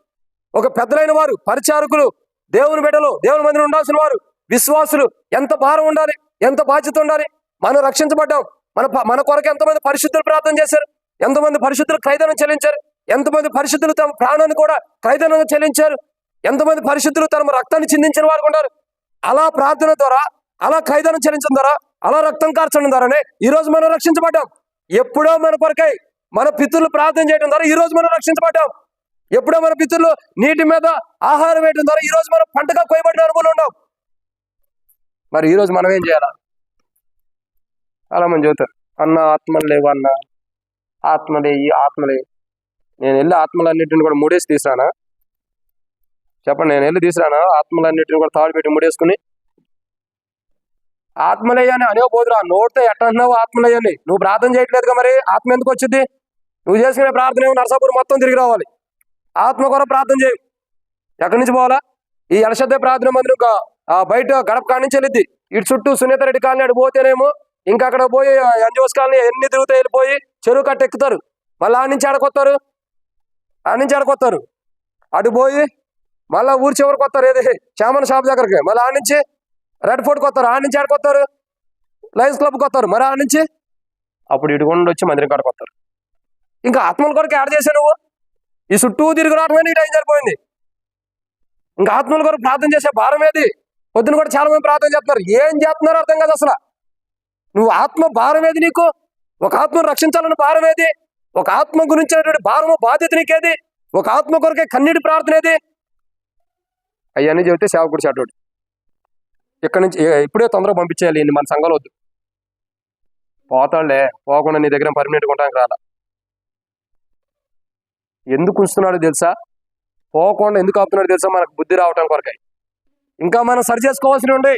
ఒక పెద్దలైన వారు, పరిచారకులు, దేవుని బిడ్డలు, దేవుని మందిని ఉండాల్సిన వారు, విశ్వాసులు ఎంత భారం ఉండాలి, ఎంత బాధ్యత ఉండాలి. మనం రక్షించబడ్డాం. మన కొరకు ఎంతమంది పరిశుద్ధులు ప్రార్థన చేశారు, ఎంతమంది పరిశుద్ధులు క్రైదనం చెల్లించారు, ఎంతమంది పరిశుద్ధులు తమ ప్రాణాన్ని కూడా క్రైదనంగా చెల్లించారు, ఎంతమంది పరిశుద్ధులు తమ రక్తాన్ని చిందించిన వారు ఉన్నారు. అలా ప్రార్థన ద్వారా, అలా క్రైదనం చెల్లించడం ద్వారా, అలా రక్తం కార్చడం ద్వారానే ఈరోజు మనం రక్షించబడ్డాం. ఎప్పుడో మన కొరకై మన పితరులు ప్రార్థన చేయడం ద్వారా ఈరోజు మనం రక్షించబడ్డాం. ఎప్పుడో మన పితరులు నీటి మీద ఆహారం వేయడం ద్వారా ఈరోజు మనం పంటగా కోయబడిన అనుభవం ఉన్నాం. మరి ఈరోజు మనం ఏం చేయాలా? చాలా మంది చెబుతారు, అన్న ఆత్మలు లేవు, అన్న ఆత్మలే, ఈ ఆత్మలే. నేను వెళ్ళి ఆత్మలన్నింటిని కూడా ముడేసి తీసానా? చెప్పండి, నేను వెళ్ళి తీసిరానా ఆత్మలన్నింటిని కూడా తాడు పెట్టి ముడేసుకుని? ఆత్మలయ్యని అనేవ పోదురా, నోటితో ఎట్లా అంటున్నావు ఆత్మలయ్యని? నువ్వు ప్రార్థన చేయట్లేదుగా, మరి ఆత్మ ఎందుకు వచ్చింది? నువ్వు చేసుకునే ప్రార్థన ఏమో నరసాపురం మొత్తం తిరిగి రావాలి. ఆత్మ కొర ప్రార్థన చేయి. ఎక్కడి నుంచి పోవాలా? ఈ ఎలశద్ద ప్రార్థన మందిరం బయట గడప కాడి నుంచి వెళ్ళిద్ది. ఇటు చుట్టూ సునీత రెడ్డి కాలనీ అటు పోతేనేమో ఇంకా అక్కడ పోయి ఎన్జిఓస్ కాలనీ ఎన్ని తిరుగుతాయి, వెళ్ళిపోయి చెరువు కట్ట ఎక్కుతారు. మళ్ళీ ఆడి నుంచి ఆడకొస్తారు, అటు పోయి మళ్ళీ ఊరి చివరికి వస్తారు, ఏది చామన్ షాప్ దగ్గరికి. మళ్ళీ ఆడి నుంచి రెడ్ ఫోర్ట్కి వస్తారు, ఆడి నుంచి ఆడుకొస్తారు, లయన్స్ క్లబ్కి వస్తారు, మరి ఆడి నుంచి అప్పుడు ఇటుకుండా వచ్చి మందిరం కాడికి వస్తారు. ఇంకా ఆత్మల కొరకు యాడ్ చేసా నువ్వు. ఈ చుట్టూ తిరిగి రావడమే నీ టైం సరిపోయింది. ఇంకా ఆత్మల కొరకు ప్రార్థన చేసే భారం ఏది? పొద్దున కూడా చాలా మంది ప్రార్థన చేస్తున్నారు, ఏం చేస్తున్నారో అర్థం కాదు అసలు. నువ్వు ఆత్మ భారం ఏది నీకు? ఒక ఆత్మను రక్షించాలన్న భారం ఏది? ఒక ఆత్మ గురించినటువంటి భారము, బాధ్యత నీకేది? ఒక ఆత్మ కొరకే కన్నీటి ప్రార్థన ఏది? అవన్నీ చెబితే సేవకుడు చాటోడు ఇక్కడి నుంచి ఇప్పుడే తొందరగా పంపించేయాలి, మన సంఘాలు వద్దు. పోతాడులే, పోకుండా నీ దగ్గర పర్మనెంట్గా ఉండడానికి రాలా. ఎందుకు ఉంచుతున్నాడో తెలుసా? పోకుండా ఎందుకు ఆపుతున్నాడో తెలుసా? మనకు బుద్ధి రావటం కొరకై. ఇంకా మనం సరి చేసుకోవాల్సినవి ఉండే,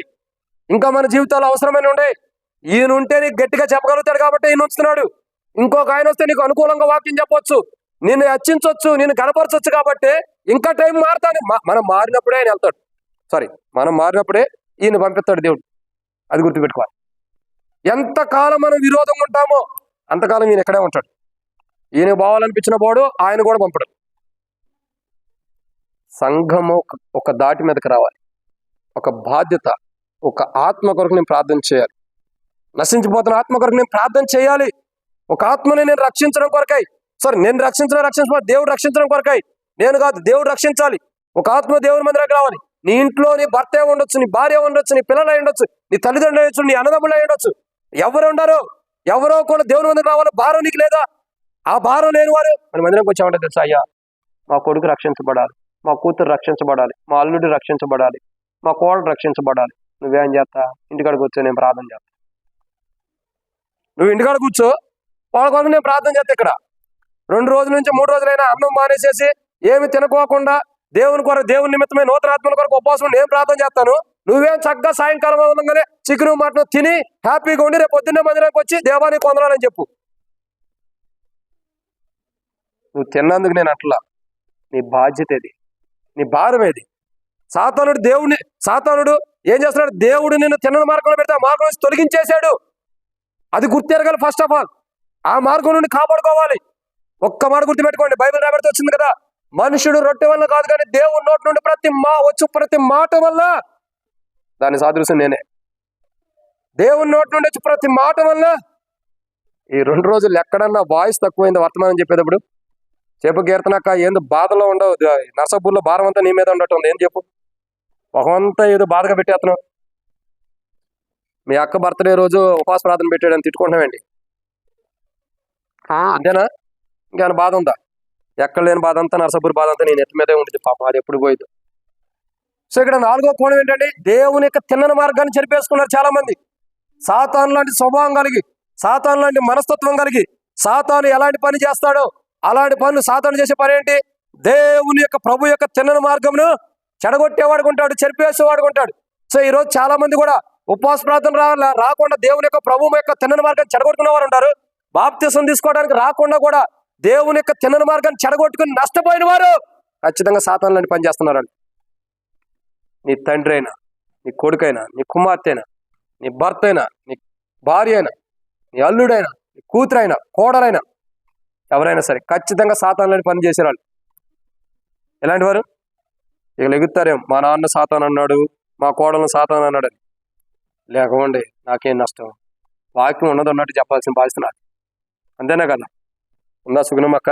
ఇంకా మన జీవితాలు అవసరమైన ఉండే. ఈయన ఉంటే నీకు గట్టిగా చెప్పగలుగుతాడు కాబట్టి ఈయన ఉంచుతున్నాడు. ఇంకొక ఆయన వస్తే నీకు అనుకూలంగా వాక్యం చెప్పొచ్చు, నిన్ను హెచ్చించవచ్చు, నిన్ను కనపరచవచ్చు. కాబట్టి ఇంకా టైం మారుతాడు. మనం మారినప్పుడే ఆయన వెళ్తాడు. మనం మారినప్పుడే ఈయన పంపిస్తాడు దేవుడు. అది గుర్తుపెట్టుకోవాలి. ఎంతకాలం మనం విరోధంగా ఉంటామో అంతకాలం ఈయన ఎక్కడే ఉంటాడు. ఈయన పోవాలనిపించిన పోడు, ఆయన కూడా పంపడు. సంఘము ఒక దాటి మీదకి రావాలి. ఒక బాధ్యత, ఒక ఆత్మ కొరకు నేను ప్రార్థన చేయాలి. నశించిపోతున్న ఆత్మ కొరకు నేను ప్రార్థన చేయాలి. ఒక ఆత్మని నేను రక్షించడం కొరకై, నేను రక్షించడం దేవుడు రక్షించడం కొరకై నేను కాదు, దేవుడు రక్షించాలి. ఒక ఆత్మ దేవుని మందిరానికి రావాలి. నీ ఇంట్లో నీ భర్త ఉండొచ్చు, నీ భార్య ఉండొచ్చు, నీ పిల్లలు ఉండొచ్చు, నీ తల్లిదండ్రులు ఉండొచ్చు, నీ అన్నదమ్ములు ఉండొచ్చు. ఎవరు ఉండరు, ఎవరో కూడా దేవుని మందిరం రావాలి. భారం నీకు లేదా? ఆ భారం లేని వారు మన మందిరంకి వచ్చామంటే తెలుసా, అయ్యా మా కొడుకు రక్షించబడాలి, మా కూతురు రక్షించబడాలి, మా అల్లుడు రక్షించబడాలి, మా కోడలు రక్షించబడాలి. నువ్వేం చేస్తా? ఇంటికాడ కూర్చో, నేను ప్రార్థన చేస్తా. నువ్వు ఇంటికాడ కూర్చో, వాళ్ళ కొరకు నేను ప్రార్థన చేస్తా. ఇక్కడ 2 రోజుల నుంచి 3 రోజులైనా అన్నం మానేసేసి ఏమి తినకోకుండా దేవుని నిమిత్తమే నూతన ఆత్మల కొరకు ఉపవాసం నేను ప్రార్థన చేస్తాను. నువ్వేం చక్కగా సాయంకాలం అవగానే చికెన్ మటన్ తిని హ్యాపీగా ఉండి రేపు పొద్దున్నే మందిరానికి వచ్చి దేవానికి కొందరాలని చెప్పు. నువ్వు తిన్నందుకు నేను అట్లా, నీ బాధ్యత ఏది, నీ భారం ఏది? సాతానుడు ఏం చేస్తున్నాడు? దేవుడు నిన్ను తిన్న మార్గంలో పెడితే ఆ మార్గం నుంచి తొలగించేశాడు. అది గుర్తెరగాలి. ఫస్ట్ ఆఫ్ ఆల్ ఆ మార్గం నుండి కాపాడుకోవాలి. ఒక్క మాట గుర్తుపెట్టుకోండి, బైబిల్ రాబడితే వచ్చింది కదా, మనుషుడు రొట్టె వల్ల కాదు కానీ దేవుడి నోటి నుండి ప్రతి మాట వల్ల, దాని సాదృశ్యం నేనే. దేవుని నోటి నుండి వచ్చి ప్రతి మాట వల్ల. ఈ 2 రోజులు ఎక్కడన్నా వాయిస్ తక్కువైంది వర్తమానం చెప్పేటప్పుడు? చెప్పు కీర్తనక్క, ఏందో బాధలో ఉండవు, నరసపూర్లో భారం అంతా నీ మీద ఉండటం ఏం చెప్పు? మొహమంతా ఏదో బాధగా పెట్టేస్తున్నావు. మీ అక్క బర్త్డే రోజు ఉపవాస ప్రార్థన పెట్టాడని తిట్టుకుంటున్నామండి, అంతేనా? ఇంకేమైనా బాధ ఉందా? ఎక్కడ లేని బాధ అంతా, నరసపూర్ బాధ అంతా నేను ఎత్తి మీదే ఉంటుంది పాపం, అది ఎప్పుడు పోయింది. సో ఇక్కడ 4వ కోణం ఏంటంటే, దేవుని యొక్క తిన్నని మార్గాన్ని చెరిపేసుకున్నారు చాలా మంది. సాతాను లాంటి స్వభావం కలిగి, సాతాను లాంటి మనస్తత్వం కలిగి, సాతాను ఎలాంటి పని చేస్తాడో అలాంటి పనులు సాతాను చేసే పని ఏంటి? దేవుని యొక్క ప్రభు యొక్క తిన్నని మార్గమును చెడగొట్టేవాడుకుంటాడు, చెరిపేసేవాడుకుంటాడు. సో ఈరోజు చాలా మంది కూడా ఉపవాస ప్రార్థన రాకుండా దేవుని యొక్క ప్రభు యొక్క తిన్నని మార్గాన్ని చెడగొట్టుకునే వారు ఉంటారు. బాప్తిసం తీసుకోవడానికి రాకుండా కూడా దేవుని యొక్క తిన్నని మార్గాన్ని చెడగొట్టుకుని నష్టపోయిన వారు ఖచ్చితంగా సాతాను లాంటి పని చేస్తున్నారండి. నీ తండ్రి అయినా, నీ కొడుకైనా, నీ కుమార్తె అయినా, నీ భర్త అయినా, నీ భార్య అయినా, నీ అల్లుడైనా, నీ కూతురైనా, కోడలైనా, ఎవరైనా సరే ఖచ్చితంగా సాతాను లాంటి పని చేసేవాళ్ళు. ఎలాంటి వారు? ఇక లెగుతారేం, మా నాన్న సాతాను అన్నాడు, మా కోడలను సాతాను అన్నాడు అని. లేకపోండి, నాకేం నష్టం, వాక్యం ఉన్నది ఉన్నట్టు చెప్పాల్సిన బాధ్యత నాకు, అంతేనా కదా? ఉందా సుగుణం అక్క?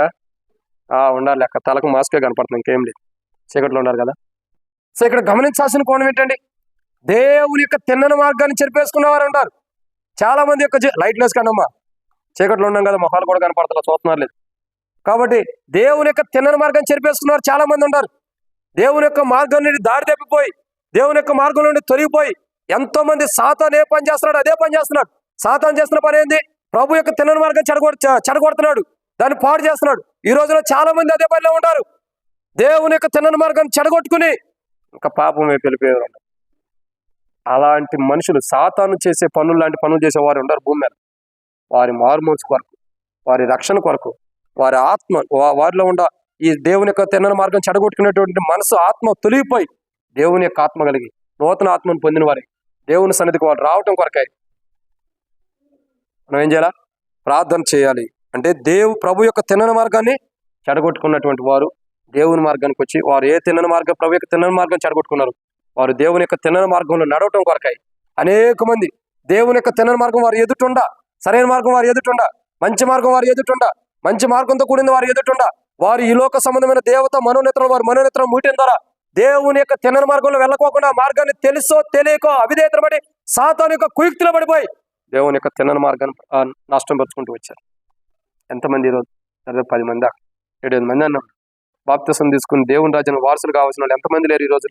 ఉండాలి అక్క, తలకు మాస్కే కనపడుతుంది, ఇంకేం లేదు, చీకట్లో ఉండాలి కదా. సో ఇక్కడ గమనించాల్సిన కోణం ఏంటండి? దేవుని యొక్క తిన్నని మార్గాన్ని చెరిపేసుకున్నవారు ఉంటారు చాలా మంది. యొక్క లైట్లు వేసుకోండమ్మా, చీకట్లో ఉన్నాం కదా, మొహాలు కూడా కనపడతా, చూస్తున్నారు లేదు. కాబట్టి దేవుని యొక్క తిన్నని మార్గాన్ని చెరిపేసుకున్నవారు చాలా మంది ఉంటారు. దేవుని యొక్క మార్గం నుండి దారి తప్పిపోయి, దేవుని యొక్క మార్గం నుండి తొలగిపోయి ఎంతో మంది సాతాను ఏ పని చేస్తున్నాడు అదే పని చేస్తున్నాడు. సాతాను చేస్తున్న పని ఏంది? ప్రభు యొక్క తిన్నని మార్గం చెడగొడుతున్నాడు, దాన్ని పాడు చేస్తున్నాడు. ఈ రోజులో చాలా మంది అదే పనిలో ఉంటారు. దేవుని యొక్క తిన్నని మార్గాన్ని చెడగొట్టుకుని ఇంకా పాపం వైపు వెళ్ళిపోయేవారు. అలాంటి మనుషులు, సాతాను చేసే పనులు లాంటి పనులు చేసేవారు ఉంటారు భూమి మీద. వారి మారుమోసు కొరకు, వారి రక్షణ కొరకు, వారి ఆత్మ, వారిలో ఉన్న ఈ దేవుని యొక్క తిన్నని మార్గం చెడగొట్టుకునేటువంటి మనసు, ఆత్మ తొలిగిపోయి దేవుని యొక్క ఆత్మ కలిగి నూతన ఆత్మను పొందిన వారి దేవుని సన్నిధికి వాళ్ళు రావటం కొరకాయి మనం ఏం చేయాలా? ప్రార్థన చేయాలి. అంటే ప్రభు యొక్క తిన్నని మార్గాన్ని చెడగొట్టుకున్నటువంటి వారు దేవుని మార్గానికి వచ్చి, వారు ఏ తిన్నని మార్గం, ప్రభు యొక్క తిన్నని మార్గం చెడగొట్టుకున్నారు, వారు దేవుని యొక్క తిన్నని మార్గంలో నడవటం కొరకాయి అనేక మంది దేవుని యొక్క తిన్నని మార్గం వారు ఎదుటుండ, సరైన మార్గం వారు ఎదుటుండ, మంచి మార్గం వారు ఎదుటుండ, మంచి మార్గంతో కూడింది వారు ఎదుటుండ, వారు ఈ లోక సంబంధమైన దేవత మనోనేత్రం, వారు మనోనేత్రం మూయటం ద్వారా దేవుని యొక్క తిన్నని మార్గంలో వెళ్ళకోకుండా మార్గాన్ని తెలుసో తెలియకో అవిధేయతను బట్టి సాతాను యొక్క కుయుక్తిలో పడిపోయి దేవుని యొక్క తిన్నని మార్గాన్ని నష్టం పరుచుకుంటూ వచ్చారు. ఎంతమంది? ఈరోజు 10 మంది, 7 మంది అన్నాం. బాప్తిసం తీసుకుని దేవుని రాజ్యానికి వారసులు కావాల్సిన వాళ్ళు ఎంతమంది లేరు ఈ రోజు?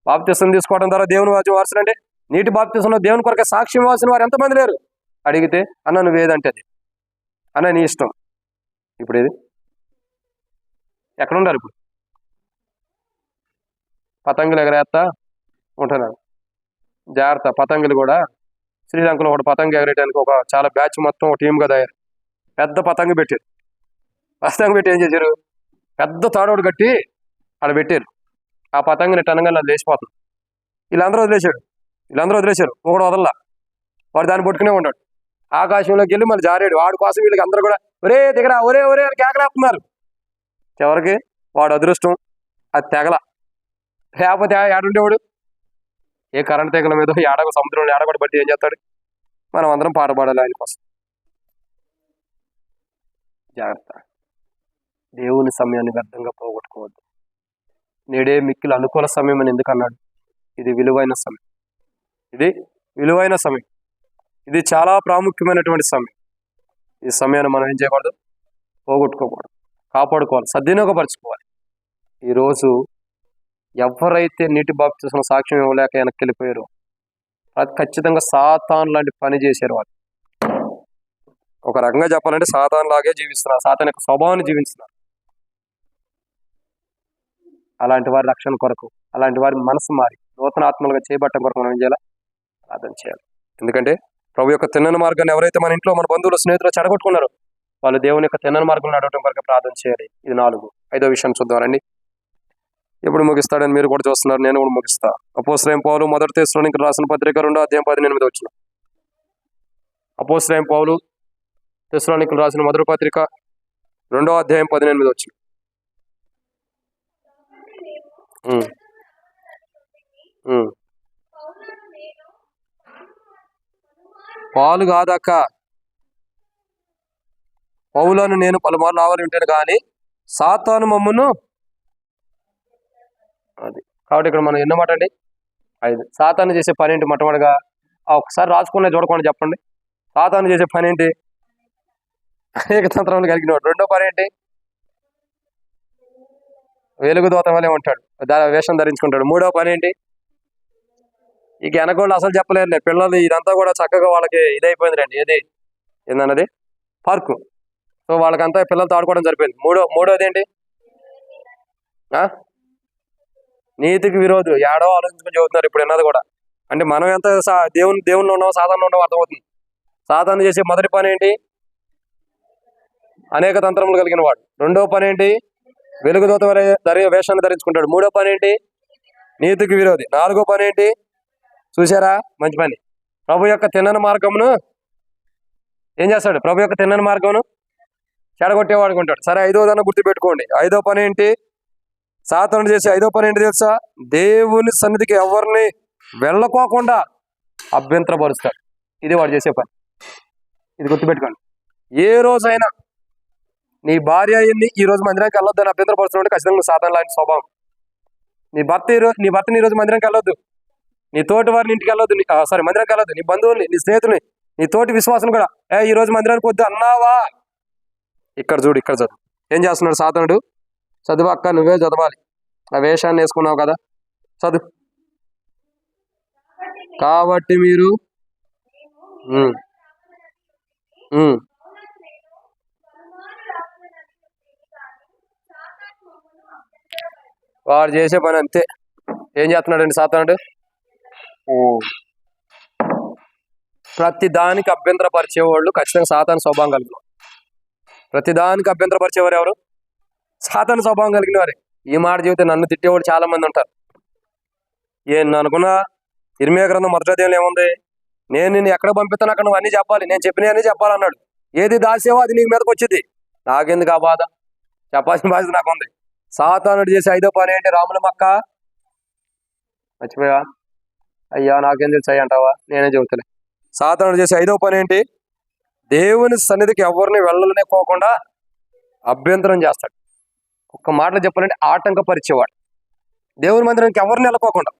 బాప్తిసం తీసుకోవడం ద్వారా దేవుని రాజ్యం వారసులు అంటే, నీటి బాప్తిసంలో దేవుని కొరకే సాక్ష్యం ఇవ్వాల్సిన వారు ఎంతమంది లేరు? అడిగితే అన్న నువ్వేదంటే అది, అన్న నీ ఇష్టం. ఇప్పుడు ఏది? ఎక్కడున్నారు ఇప్పుడు? పతంగులు ఎగరేస్తా ఉంటున్నాను, జాగ్రత్త. పతంగులు కూడా శ్రీలంకలో ఒక పతంగి ఎగరేయడానికి ఒక చాలా బ్యాచ్ మొత్తం ఒక టీమ్గా తయారు, పెద్ద పతంగి పెట్టారు. పతంగి పెట్టి ఏం చేశారు? పెద్ద తాడోడు కట్టి ఆడ పెట్టారు. ఆ పతంగిని టనంగా అది లేచిపోతుంది. వీళ్ళందరూ వదిలేశారు, ఒకడు వదల్లా, వాడు దాన్ని పట్టుకునే ఉంటాడు. ఆకాశంలోకి వెళ్ళి మళ్ళీ జారాడు. వాడి కోసం వీళ్ళకి అందరూ కూడా ఒరే దిగరా, ఒరే అని కేకలేస్తున్నారు. చివరికి వాడు అదృష్టం, అది తెగల. లేకపోతే ఏడుండేవాడు ఏ కరెంట్ తెగల మీద ఏడగ సముద్రంలో ఏడగొడ బట్టి ఏం చేస్తాడు? మనం అందరం పాట పాడాలి ఆయన కోసం. జాగ్రత్త, దేవుని సమయాన్ని వ్యర్థంగా పోగొట్టుకోవద్దు. నేడే మిక్కిలి అనుకూల సమయం అని ఎందుకు అన్నాడు? ఇది విలువైన సమయం, ఇది చాలా ప్రాముఖ్యమైనటువంటి సమయం. ఈ సమయాన్ని మనం ఏం చేయకూడదు? పోగొట్టుకోకూడదు, కాపాడుకోవాలి, సద్వినియోగపరచుకోవాలి. ఈరోజు ఎవరైతే నీటి బాప్తిసం సాక్ష్యం ఇవ్వలేక వెనక్కి వెళ్ళిపోయారో అది ఖచ్చితంగా సాతాను లాంటి పని చేశారు. వాళ్ళు ఒక రకంగా చెప్పాలంటే సాతాను లాగే జీవిస్తున్నారు, సాతాను యొక్క స్వభావాన్ని జీవిస్తున్నారు. అలాంటి వారి రక్షణ కొరకు, అలాంటి వారి మనసు మారి నూతన ఆత్మలుగా చేయబట్టడం కొరకు మనం ఏం చేయాలి? ప్రార్థన చేయాలి. ఎందుకంటే ప్రభు యొక్క తిన్నని మార్గాన్ని ఎవరైతే మన ఇంట్లో మన బంధువులు స్నేహితులు చెడగొట్టుకున్నారో వాళ్ళు దేవుని యొక్క తిన్నని మార్గం నడవటం కొరకు ప్రార్థన చేయాలి. ఇది 4. 5వ విషయం చూద్దామండి. ఎప్పుడు ముగిస్తాడని మీరు కూడా చూస్తున్నారు, నేను కూడా ముగిస్తా. అపోస్తలుడైన పౌలు మొదటి తెస్సలోనికీయులకు రాసిన పత్రిక 2వ అధ్యాయం 18వ వచనం. అపోస్తలుడైన పౌలు తెస్సలోనికీయులకు రాసిన మొదటి పత్రిక 2వ అధ్యాయం 18వ వచనం. పాలు కాదక్క, పౌలను నేను పలుమార్లు రావాలి ఉంటాను కానీ సాతాను మమ్మును, అది కాబట్టి ఇక్కడ మనం ఎన్నో మాట అండి 5. సాతాను చేసే పని ఏంటి? మొట్టమొదటిగా ఒకసారి రాసుకునే చూడకుండా చెప్పండి. సాతాను చేసే పని ఏంటి? అనేక తంత్రాలను కలిగినవాడు. రెండో పని ఏంటి? వెలుగుదోత వలె ఉంటాడు, వేషం ధరించుకుంటాడు. మూడో పని ఏంటి? ఇక వెనకోళ్ళు అసలు చెప్పలేరులే, పిల్లలు ఇదంతా కూడా చక్కగా వాళ్ళకి ఇదైపోయింది రండి. ఏందన్నది పార్కు. సో వాళ్ళకంతా పిల్లలతో ఆడుకోవడం సరిపోయింది. మూడోది ఏంటి? నీతికి విరోధులు. ఏడో ఆలోచించుకొని చదువుతున్నారు ఇప్పుడు ఎన్నది కూడా. అంటే మనం ఎంత దేవుణ్ణి ఉన్నామో సాధారణ ఉన్నామో అర్థమవుతుంది. సాధారణ చేసే మొదటి పని ఏంటి? అనేక తంత్రములు కలిగిన వాడు. రెండో పని ఏంటి? వెలుగుదోత వేషాన్ని ధరించుకుంటాడు. మూడో పని ఏంటి? నీతికి విరోధి. 4వ పని ఏంటి? చూసారా, మంచి పని. ప్రభు యొక్క తిన్నని మార్గమును ఏం చేస్తాడు? ప్రభు యొక్క తిన్నని మార్గమును చెడగొట్టేవాడుకుంటాడు. సరే, 5వ దాన్ని గుర్తుపెట్టుకోండి. 5వ పని ఏంటి? సాతాను చేసే 5వ పని ఏంటి తెలుసా? దేవుని సన్నిధికి ఎవరిని వెళ్ళకోకుండా అభ్యంతరపరుస్తాడు. ఇది వాడు చేసే పని. ఇది గుర్తుపెట్టుకోండి. ఏ రోజైనా నీ భార్య ఈ రోజు మందిరానికి వెళ్ళొద్దని అభ్యంతరపరుస్తున్నాడు, ఖచ్చితంగా సాతాను లాంటి స్వభావం. నీ భర్తని ఈ రోజు మందిరానికి వెళ్ళొద్దు, నీ తోటి వారిని ఇంటికి వెళ్ళొద్దు, మందిరానికి వెళ్ళొద్దు, నీ బంధువుల్ని, నీ స్నేహితుల్ని, నీ తోటి విశ్వాసం కూడా ఈ రోజు మందిరానికి వద్దు అన్నావా? ఇక్కడ చదువు. ఏం చేస్తున్నాడు సాతానుడు? చదువు అక్క, నువ్వే చదవాలి. ఆ వేషాన్ని వేసుకున్నావు కదా, చదువు. కాబట్టి మీరు వాడు చేసే పని అంతే. ఏం చేస్తున్నాడండి సాతానుడు? ప్రతి దానికి అభ్యంతరపరిచేవాళ్ళు ఖచ్చితంగా సాతాను స్వభావం కలిగిన. ప్రతి దానికి అభ్యంతరపరిచేవారు ఎవరు? సాతాను స్వభావం కలిగిన వారే. ఈ మాట చెబితే నన్ను తిట్టేవాళ్ళు చాలా మంది ఉంటారు. అనుకున్నా ఇర్మియా గ్రంథం 1వ అధ్యాయంలో ఏముంది? నేను నిన్ను ఎక్కడ పంపిస్తాను అక్కడ నువ్వు అన్ని చెప్పాలి, నేను చెప్పినవన్నీ చెప్పాలన్నాడు. ఏది దాసేవో అది నీకు మీదకి వచ్చింది. నాకెందుకు ఆ బాధ? చెప్పాల్సిన బాధ్యత నాకు ఉంది. సాతానుడు చేసే 5వ పని ఏంటి? రాముల మక్క మర్చిపోయా? అయ్యా నాకేం తెలుసు అయ్యా అంటావా? నేనే చెబుతలే. సాతానుడు చేసే 5వ పని ఏంటి? దేవుని సన్నిధికి ఎవరిని వెళ్ళలేకోకుండా అభ్యంతరం చేస్తాడు. ఒక్క మాటలో చెప్పాలంటే ఆటంకపరిచేవాడు. దేవుని మందిరానికి ఎవరిని వెళ్ళకోకుండా,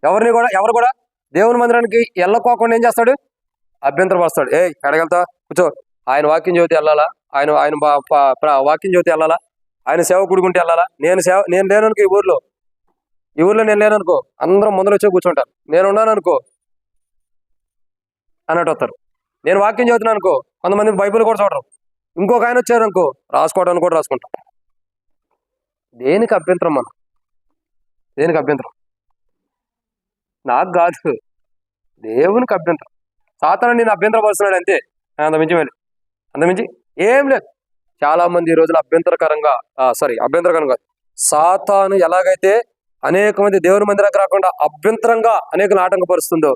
ఎవరు కూడా దేవుని మందిరానికి వెళ్ళకోకుండా ఏం చేస్తాడు? అభ్యంతరపరుస్తాడు. ఎక్కడికెళ్తా? కూర్చో. ఆయన వాక్యం జ్యోతి వెళ్ళాలా? ఆయన వాక్యం జ్యోతి వెళ్ళాలా? ఆయన సేవ కుడుకుంటే వెళ్ళాలా? నేను లేననుకో, ఈ ఊర్లో నేను లేననుకో, అందరం ముందర వచ్చి కూర్చుంటారు. నేను ఉన్నాను అనుకో అన్నట్టు వస్తారు. నేను వాక్యం చదువుతున్నాను అనుకో, కొంతమంది బైబిల్ కూడా చూడరు. ఇంకొక ఆయన వచ్చారు అనుకో, రాసుకోవడానికి కూడా రాసుకుంటాం. దేనికి అభ్యంతరం? దేనికి అభ్యంతరం? నాకు కాదు, దేవునికి అభ్యంతరం. సాతాను నేను అభ్యంతరపరుస్తున్నాడు అంతే, అంతమించి ఏం లేదు. చాలా మంది ఈ రోజులు అభ్యంతరకరంగా సాతాను ఎలాగైతే అనేక మంది దేవుని మందిరానికి రాకుండా అభ్యంతరంగా అనేక ఆటంకపరుస్తుందో,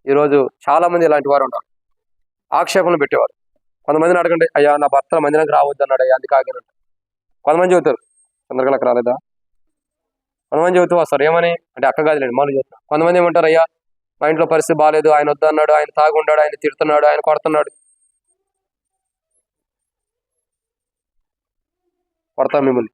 ఈరోజు చాలా మంది ఇలాంటి వారు ఉంటారు. ఆక్షేపణలు పెట్టేవారు. కొంతమందిని అడగండి, అయ్యా నా భర్త మందిరానికి రావద్దు అన్నాడు, అయ్యా అందుకు ఆగానంట. కొంతమంది చెబుతారు తొందరగా రాలేదా. కొంతమంది చెబుతూ వస్తారు, ఏమని అంటే అక్క కాదులేండి మామూలు చెబుతారు. కొంతమంది ఏమంటారు, అయ్యా మా ఇంట్లో పరిస్థితి బాగాలేదు, ఆయన వద్దన్నాడు, ఆయన తాగుండాడు, ఆయన తిడుతున్నాడు, ఆయన కొడుతున్నాడు. కొడతాం మిమ్మల్ని.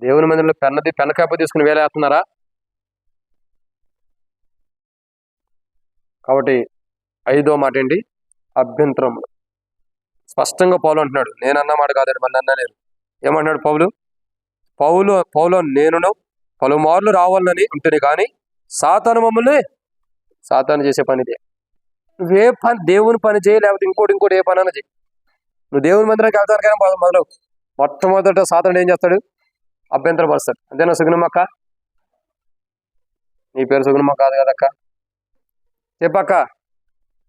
దేవుని మందిరంలో పెన్నకాప తీసుకుని వేలేస్తున్నారా? కాబట్టి 5వ మాట ఏంటి? అభ్యంతరం. స్పష్టంగా పౌలు అంటున్నాడు, నేను అన్న మాట కాదండి, మళ్ళీ అన్నా నేను. ఏమంటున్నాడు పౌలు? నేనును పలుమార్లు రావాలని ఉంటుంది కానీ సాతాను మమ్మల్ని సాతాను చేసే పని ఇదే. నువ్వే పని, దేవుని పని చేయి, లేకపోతే ఇంకోటి ఏ పని అన్నా చేయి. నువ్వు దేవుని మందిరానికి వెళ్తానికైనా మొదలు మొట్టమొదట సాతానుడు ఏం చేస్తాడు? అభ్యంతరపరుస్తాడు. అంతేనా సుగుణమక్క? నీ పేరు సుగుణమ్మ కాదు కదక్క? చెప్పక్క.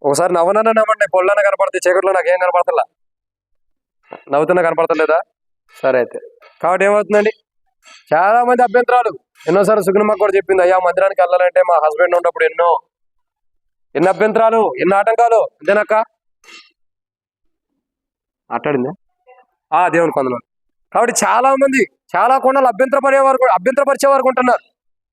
ఒకసారి నవ్వనన్నా నవ్వండి, పొల్లన్నా కనపడతాయి, చీకట్లో నాకేం కనపడతలా. నవ్వుతున్నా కనపడతలేదా? సరే అయితే. కాబట్టి ఏమవుతుందండి, చాలా మంది అభ్యంతరాలు. ఎన్నోసార్లు సుగుణమ్మ కూడా చెప్పింది, అయ్యా మందిరానికి వెళ్ళాలంటే మా హస్బెండ్ ఉన్నప్పుడు ఎన్ని అభ్యంతరాలు, ఎన్ని ఆటంకాలు. అంతేనక్క? మాట్లాడిందా? దేవుని కొందరు. కాబట్టి చాలా మంది చాలా కొండలు అభ్యంతరపరిచే వారు ఉంటున్నారు.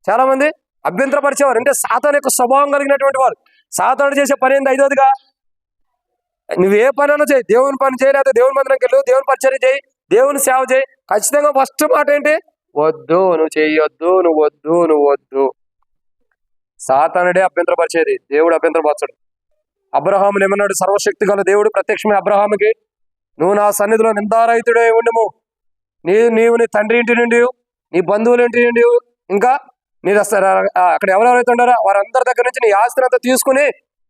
చాలా మంది అభ్యంతరపరిచేవారు అంటే సాతాను యొక్క స్వభావం కలిగినటువంటి వారు. సాతానుడు చేసే పని ఏంది? ఐదోదిగా, నువ్వే పని అన్నా చేయి, దేవుని పని చేయలేదు, దేవుని మందిరంకి వెళ్ళు, దేవుని పరిచర్య చేయి, దేవుని సేవ చేయి. ఖచ్చితంగా ఫస్ట్ మాట ఏంటి? వద్దు, నువ్వు చేయొద్దు, నువ్వు వద్దు. సాతానుడే అభ్యంతరపరిచేది, దేవుడు అభ్యంతరపరచడు. అబ్రహాముని ఏమన్నాడు? సర్వశక్తి గల దేవుడు ప్రత్యక్షమే అబ్రహాముకి, నువ్వు నా సన్నిధిలో నిందారహితుడే ఉండము, నీవు నీ తండ్రి ఇంటి నుండి, నీ బంధువుల ఇంటి నుండి, ఇంకా నీ అక్కడ ఎవరెవరైతే ఉండారో వారందరి దగ్గర నుంచి నీ ఆస్తిని అంతా తీసుకుని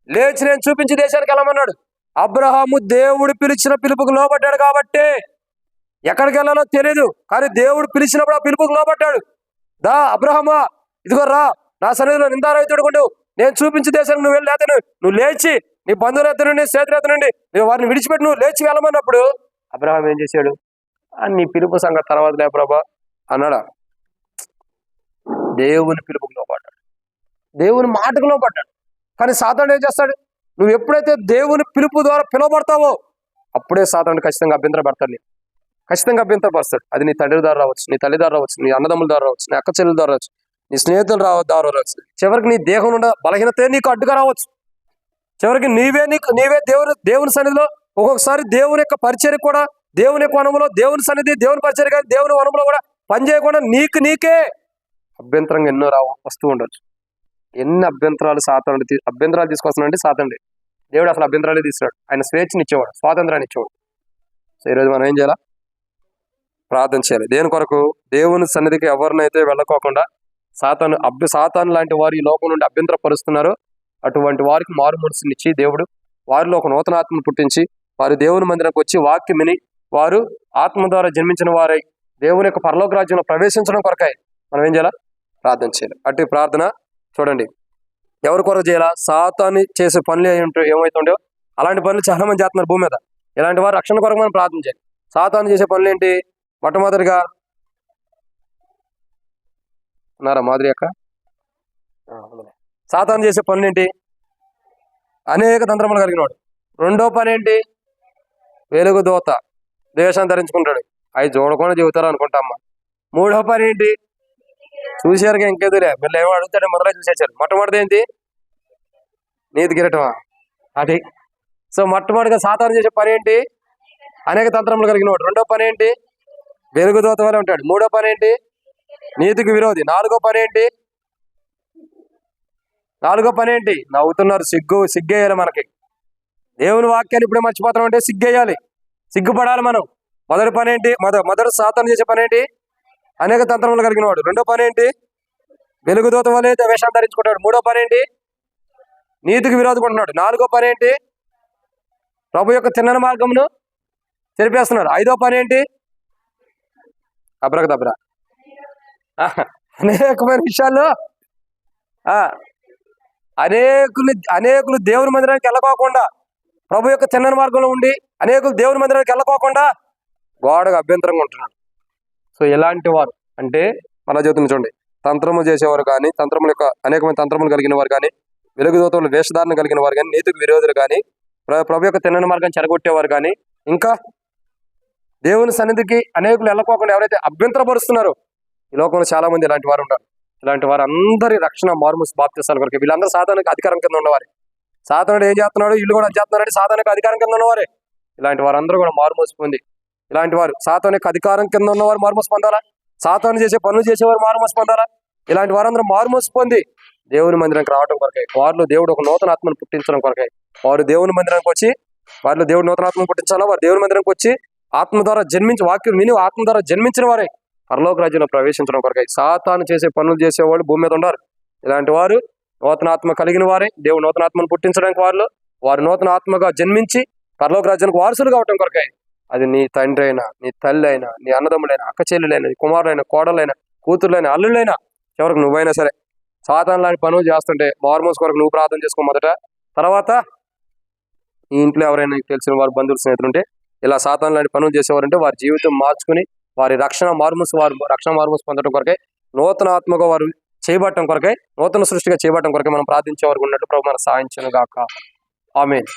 లేచి నేను చూపించి దేశానికి వెళ్ళమన్నాడు. అబ్రహాము దేవుడు పిలిచిన పిలుపుకు లోబడ్డాడు కాబట్టి ఎక్కడికి వెళ్ళాలో తెలియదు, కానీ దేవుడు పిలిచినప్పుడు ఆ పిలుపుకు లోబడ్డాడు. అబ్రహామా, ఇదిగో రా, నా సన్నిధిలో నిందారహితుడు కొండు, నేను చూపించి దేశానికి నువ్వు వెళ్ళి, నువ్వు లేచి నీ బంధువుల ఎత్తు నుండి, స్నేహితుల ఎత్తు నుండి నువ్వు వారిని విడిచిపెట్టి నువ్వు లేచి వెళ్ళమన్నప్పుడు అబ్రహాం ఏం చేశాడు? నీ పిలుపు సంగతి తర్వాత లే ప్రభా అన్నాడా? దేవుని పిలుపుకు లోపడ్డాడు, దేవుని మాటకు లోపడ్డాడు. కానీ సాతానుడు ఏం చేస్తాడు? నువ్వు ఎప్పుడైతే దేవుని పిలుపు ద్వారా పిలువబడతావో అప్పుడే సాతానుడు ఖచ్చితంగా అభ్యంతరపడతాడు, ఖచ్చితంగా అభ్యంతరపరుస్తాడు. అది నీ తండ్రి ద్వారా రావచ్చు, నీ తల్లి ద్వారా రావచ్చు, నీ అన్నదమ్ముల ద్వారా రావచ్చు, నీ అక్క చెల్లెల ద్వారా రావచ్చు, నీ స్నేహితుల ద్వారా రావచ్చు. చివరికి నీ దేహం ఉన్న బలహీనతే నీకు అడ్డుగా రావచ్చు. చివరికి నీవే దేవుని సన్నిధిలో ఒక్కొక్కసారి దేవుని యొక్క పరిచర్య కూడా, దేవుని యొక్క వనంలో దేవుని సన్నిధి, దేవుని పరిచర్య కానీ దేవుని వనంలో కూడా పనిచేయకుండా నీకే అభ్యంతరంగా ఎన్నో వస్తూ ఉండొచ్చు. ఎన్ని అభ్యంతరాలు అభ్యంతరాలు తీసుకొస్తున్నాడంటే సాతానుడే. దేవుడు అసలు అభ్యంతరాలే తీసుకురాడు, ఆయన స్వేచ్ఛని ఇచ్చేవాడు, స్వాతంత్రాన్ని ఇచ్చేవాడు. సో ఈరోజు మనం ఏం చేయాలా? ప్రార్థన చేయాలి. దేని కొరకు? దేవుని సన్నిధికి ఎవరినైతే వెళ్ళకోకుండా సాతాను లాంటి వారు ఈ లోకం నుండి అభ్యంతరపరుస్తున్నారో అటువంటి వారికి మారు మనసునిచ్చి దేవుడు వారిలో ఒక నూతన ఆత్మను పుట్టించి వారు దేవుని మందిరానికి వచ్చి వాక్యం విని వారు ఆత్మ ద్వారా జన్మించిన వారై దేవుని యొక్క పరలోక రాజ్యంలో ప్రవేశించడం కొరకాయి మనం ఏం చేయాలా? ప్రార్థన చేయాలి. అటు ప్రార్థన చూడండి, ఎవరి కొరకు చేయాలా? సాతాను చేసే పనులు ఏమైతుండో అలాంటి పనులు చాలా మంది చేస్తున్నారు భూమి మీద. ఇలాంటి వారు రక్షణ కొరకు మనం ప్రార్థన చేయాలి. సాతాను చేసే పనులు ఏంటి? మొట్టమొదటిగా ఉన్నారా మాధురి అక్క? సాతాను చేసే పనులు ఏంటి? అనేక తంత్రములు కలిగినవాడు. రెండో పని ఏంటి? వెలుగు దోత, దేశాన్ని ధరించుకుంటాడు. అవి చూడకుండా చెబుతారు అనుకుంటామ్మా. మూడో పని ఏంటి? చూసారుగా ఇంకేదులే, వీళ్ళు ఏమో అడుగుతాడే మొదలై చూసేసారు. మొట్టమొదటి ఏంటి? నీతి కిరటమా అది. సో మొట్టమొదటిగా సాతాను చేసే పని ఏంటి? అనేక తంత్రములు కలిగినవాడు. రెండో పని ఏంటి? వెలుగు దోత వలె ఉంటాడు. మూడో పని ఏంటి? నీతికి విరోధి. నాలుగో పని ఏంటి? నవ్వుతున్నారు. సిగ్గేయాలి మనకి. దేవుని వాక్యాన్ని ఇప్పుడే మర్చిపోతాం అంటే సిగ్గేయాలి, సిగ్గుపడాలి మనం. మొదటి పని ఏంటి? మొదటి సాతాను చేసే పని ఏంటి? అనేక తంత్రములు కలిగిన వాడు. రెండో పని ఏంటి? వెలుగుదోత వలె వేషాన్ని ధరించుకుంటాడు. మూడో పని ఏంటి? నీతికి విరోధకుంటున్నాడు. నాలుగో పని ఏంటి? ప్రభు యొక్క తిన్నని మార్గమును చెరిపేస్తున్నాడు. ఐదో పని ఏంటి? అబ్రకదబ్రా అనేకమైన విషయాల్లో అనేకులు దేవుని మందిరానికి వెళ్ళకోకుండా, ప్రభు యొక్క తిన్నని మార్గంలో ఉండి అనేకులు దేవుని మందిరానికి వెళ్ళకోకుండా గోడకు అభ్యంతరంగా ఉంటున్నాడు. సో ఎలాంటి వారు అంటే మన జీవితం చూడండి, తంత్రము చేసేవారు కానీ, తంత్రముల యొక్క అనేకమైన తంత్రములు కలిగిన వారు కానీ, వెలుగుదోతలు వేషధారణ కలిగిన వారు కానీ, నీతికి విరోధులు కానీ, ప్రభు యొక్క తిన్నని మార్గాన్ని చెడగొట్టేవారు కానీ, ఇంకా దేవుని సన్నిధికి అనేకులు వెళ్ళకోకుండా ఎవరైతే అభ్యంతరపరుస్తున్నారో ఈ లోకంలో చాలా మంది ఇలాంటి వారు ఉంటారు. ఇలాంటి వారు అందరి రక్షణ మారుమూసి బాప్తిస్తాల కొరకు. వీళ్ళందరూ సాతానునికి అధికారం కింద ఉన్నవారే. సాతానుడు ఏం చేస్తున్నాడు? ఇల్లు కూడా చేస్తున్నాడు, సాతానునికి అధికారం కింద ఉన్నవారే. ఇలాంటి వారందరూ కూడా మారుమూసి పొంది, ఇలాంటి వారు సాతానునికి అధికారం కింద ఉన్నవారు మారుమూసి పొందాలా? సాతాను చేసే పనులు చేసేవారు మారుమూసి పొందాలా? ఇలాంటి వారందరూ మారుమూసి పొంది దేవుని మందిరానికి రావడం కొరకై, వారిలో దేవుడు ఒక నూతన ఆత్మను పుట్టించడం కొరకై, వారు దేవుని మందిరానికి వచ్చి, వారిలో దేవుడు నూతన ఆత్మను పుట్టించాలా? వారు దేవుని మందిరానికి వచ్చి ఆత్మ ద్వారా జన్మించి, వాక్యం విని ఆత్మ ద్వారా జన్మించిన వారే పరలోక రాజ్యంలో ప్రవేశించడం కొరకై. సాతాను చేసే పనులు చేసేవాళ్ళు భూమి మీద ఉన్నారు. ఇలాంటి వారు నూతన ఆత్మ కలిగిన వారే దేవుడు నూతన ఆత్మను పుట్టించడానికి వారు నూతన ఆత్మగా జన్మించి పరలోక రాజ్యానికి వారసులు కావటం కొరకై. అది నీ తండ్రి అయినా, నీ తల్లి అయినా, నీ అన్నదమ్ములైనా, అక్క చెల్లెలైనా, నీ కుమారులైనా, కోడలైనా, కూతురులైనా, అల్లుళ్ళైనా, చివరికి నువ్వైనా సరే సాతాను లాంటి పనులు చేస్తుంటే మారుమూసి కొరకు నువ్వు ప్రార్థన చేసుకో మొదట. తర్వాత ఈ ఇంట్లో ఎవరైనా తెలిసిన వారు, బంధువులు, స్నేహితులు ఉంటే ఇలా సాతాను లాంటి పనులు చేసేవారంటే వారి జీవితం మార్చుకుని వారి రక్షణ మారుమూసి పొందడం కొరకై, నూతన ఆత్మగా వారు చేయబడటం కొరకై, నూతన సృష్టిగా చేయబడటం కొరకై మనం ప్రార్థించే వరకు ఉన్నట్టు ప్రభు మనకు సహాయించును గాక. ఆమేన్.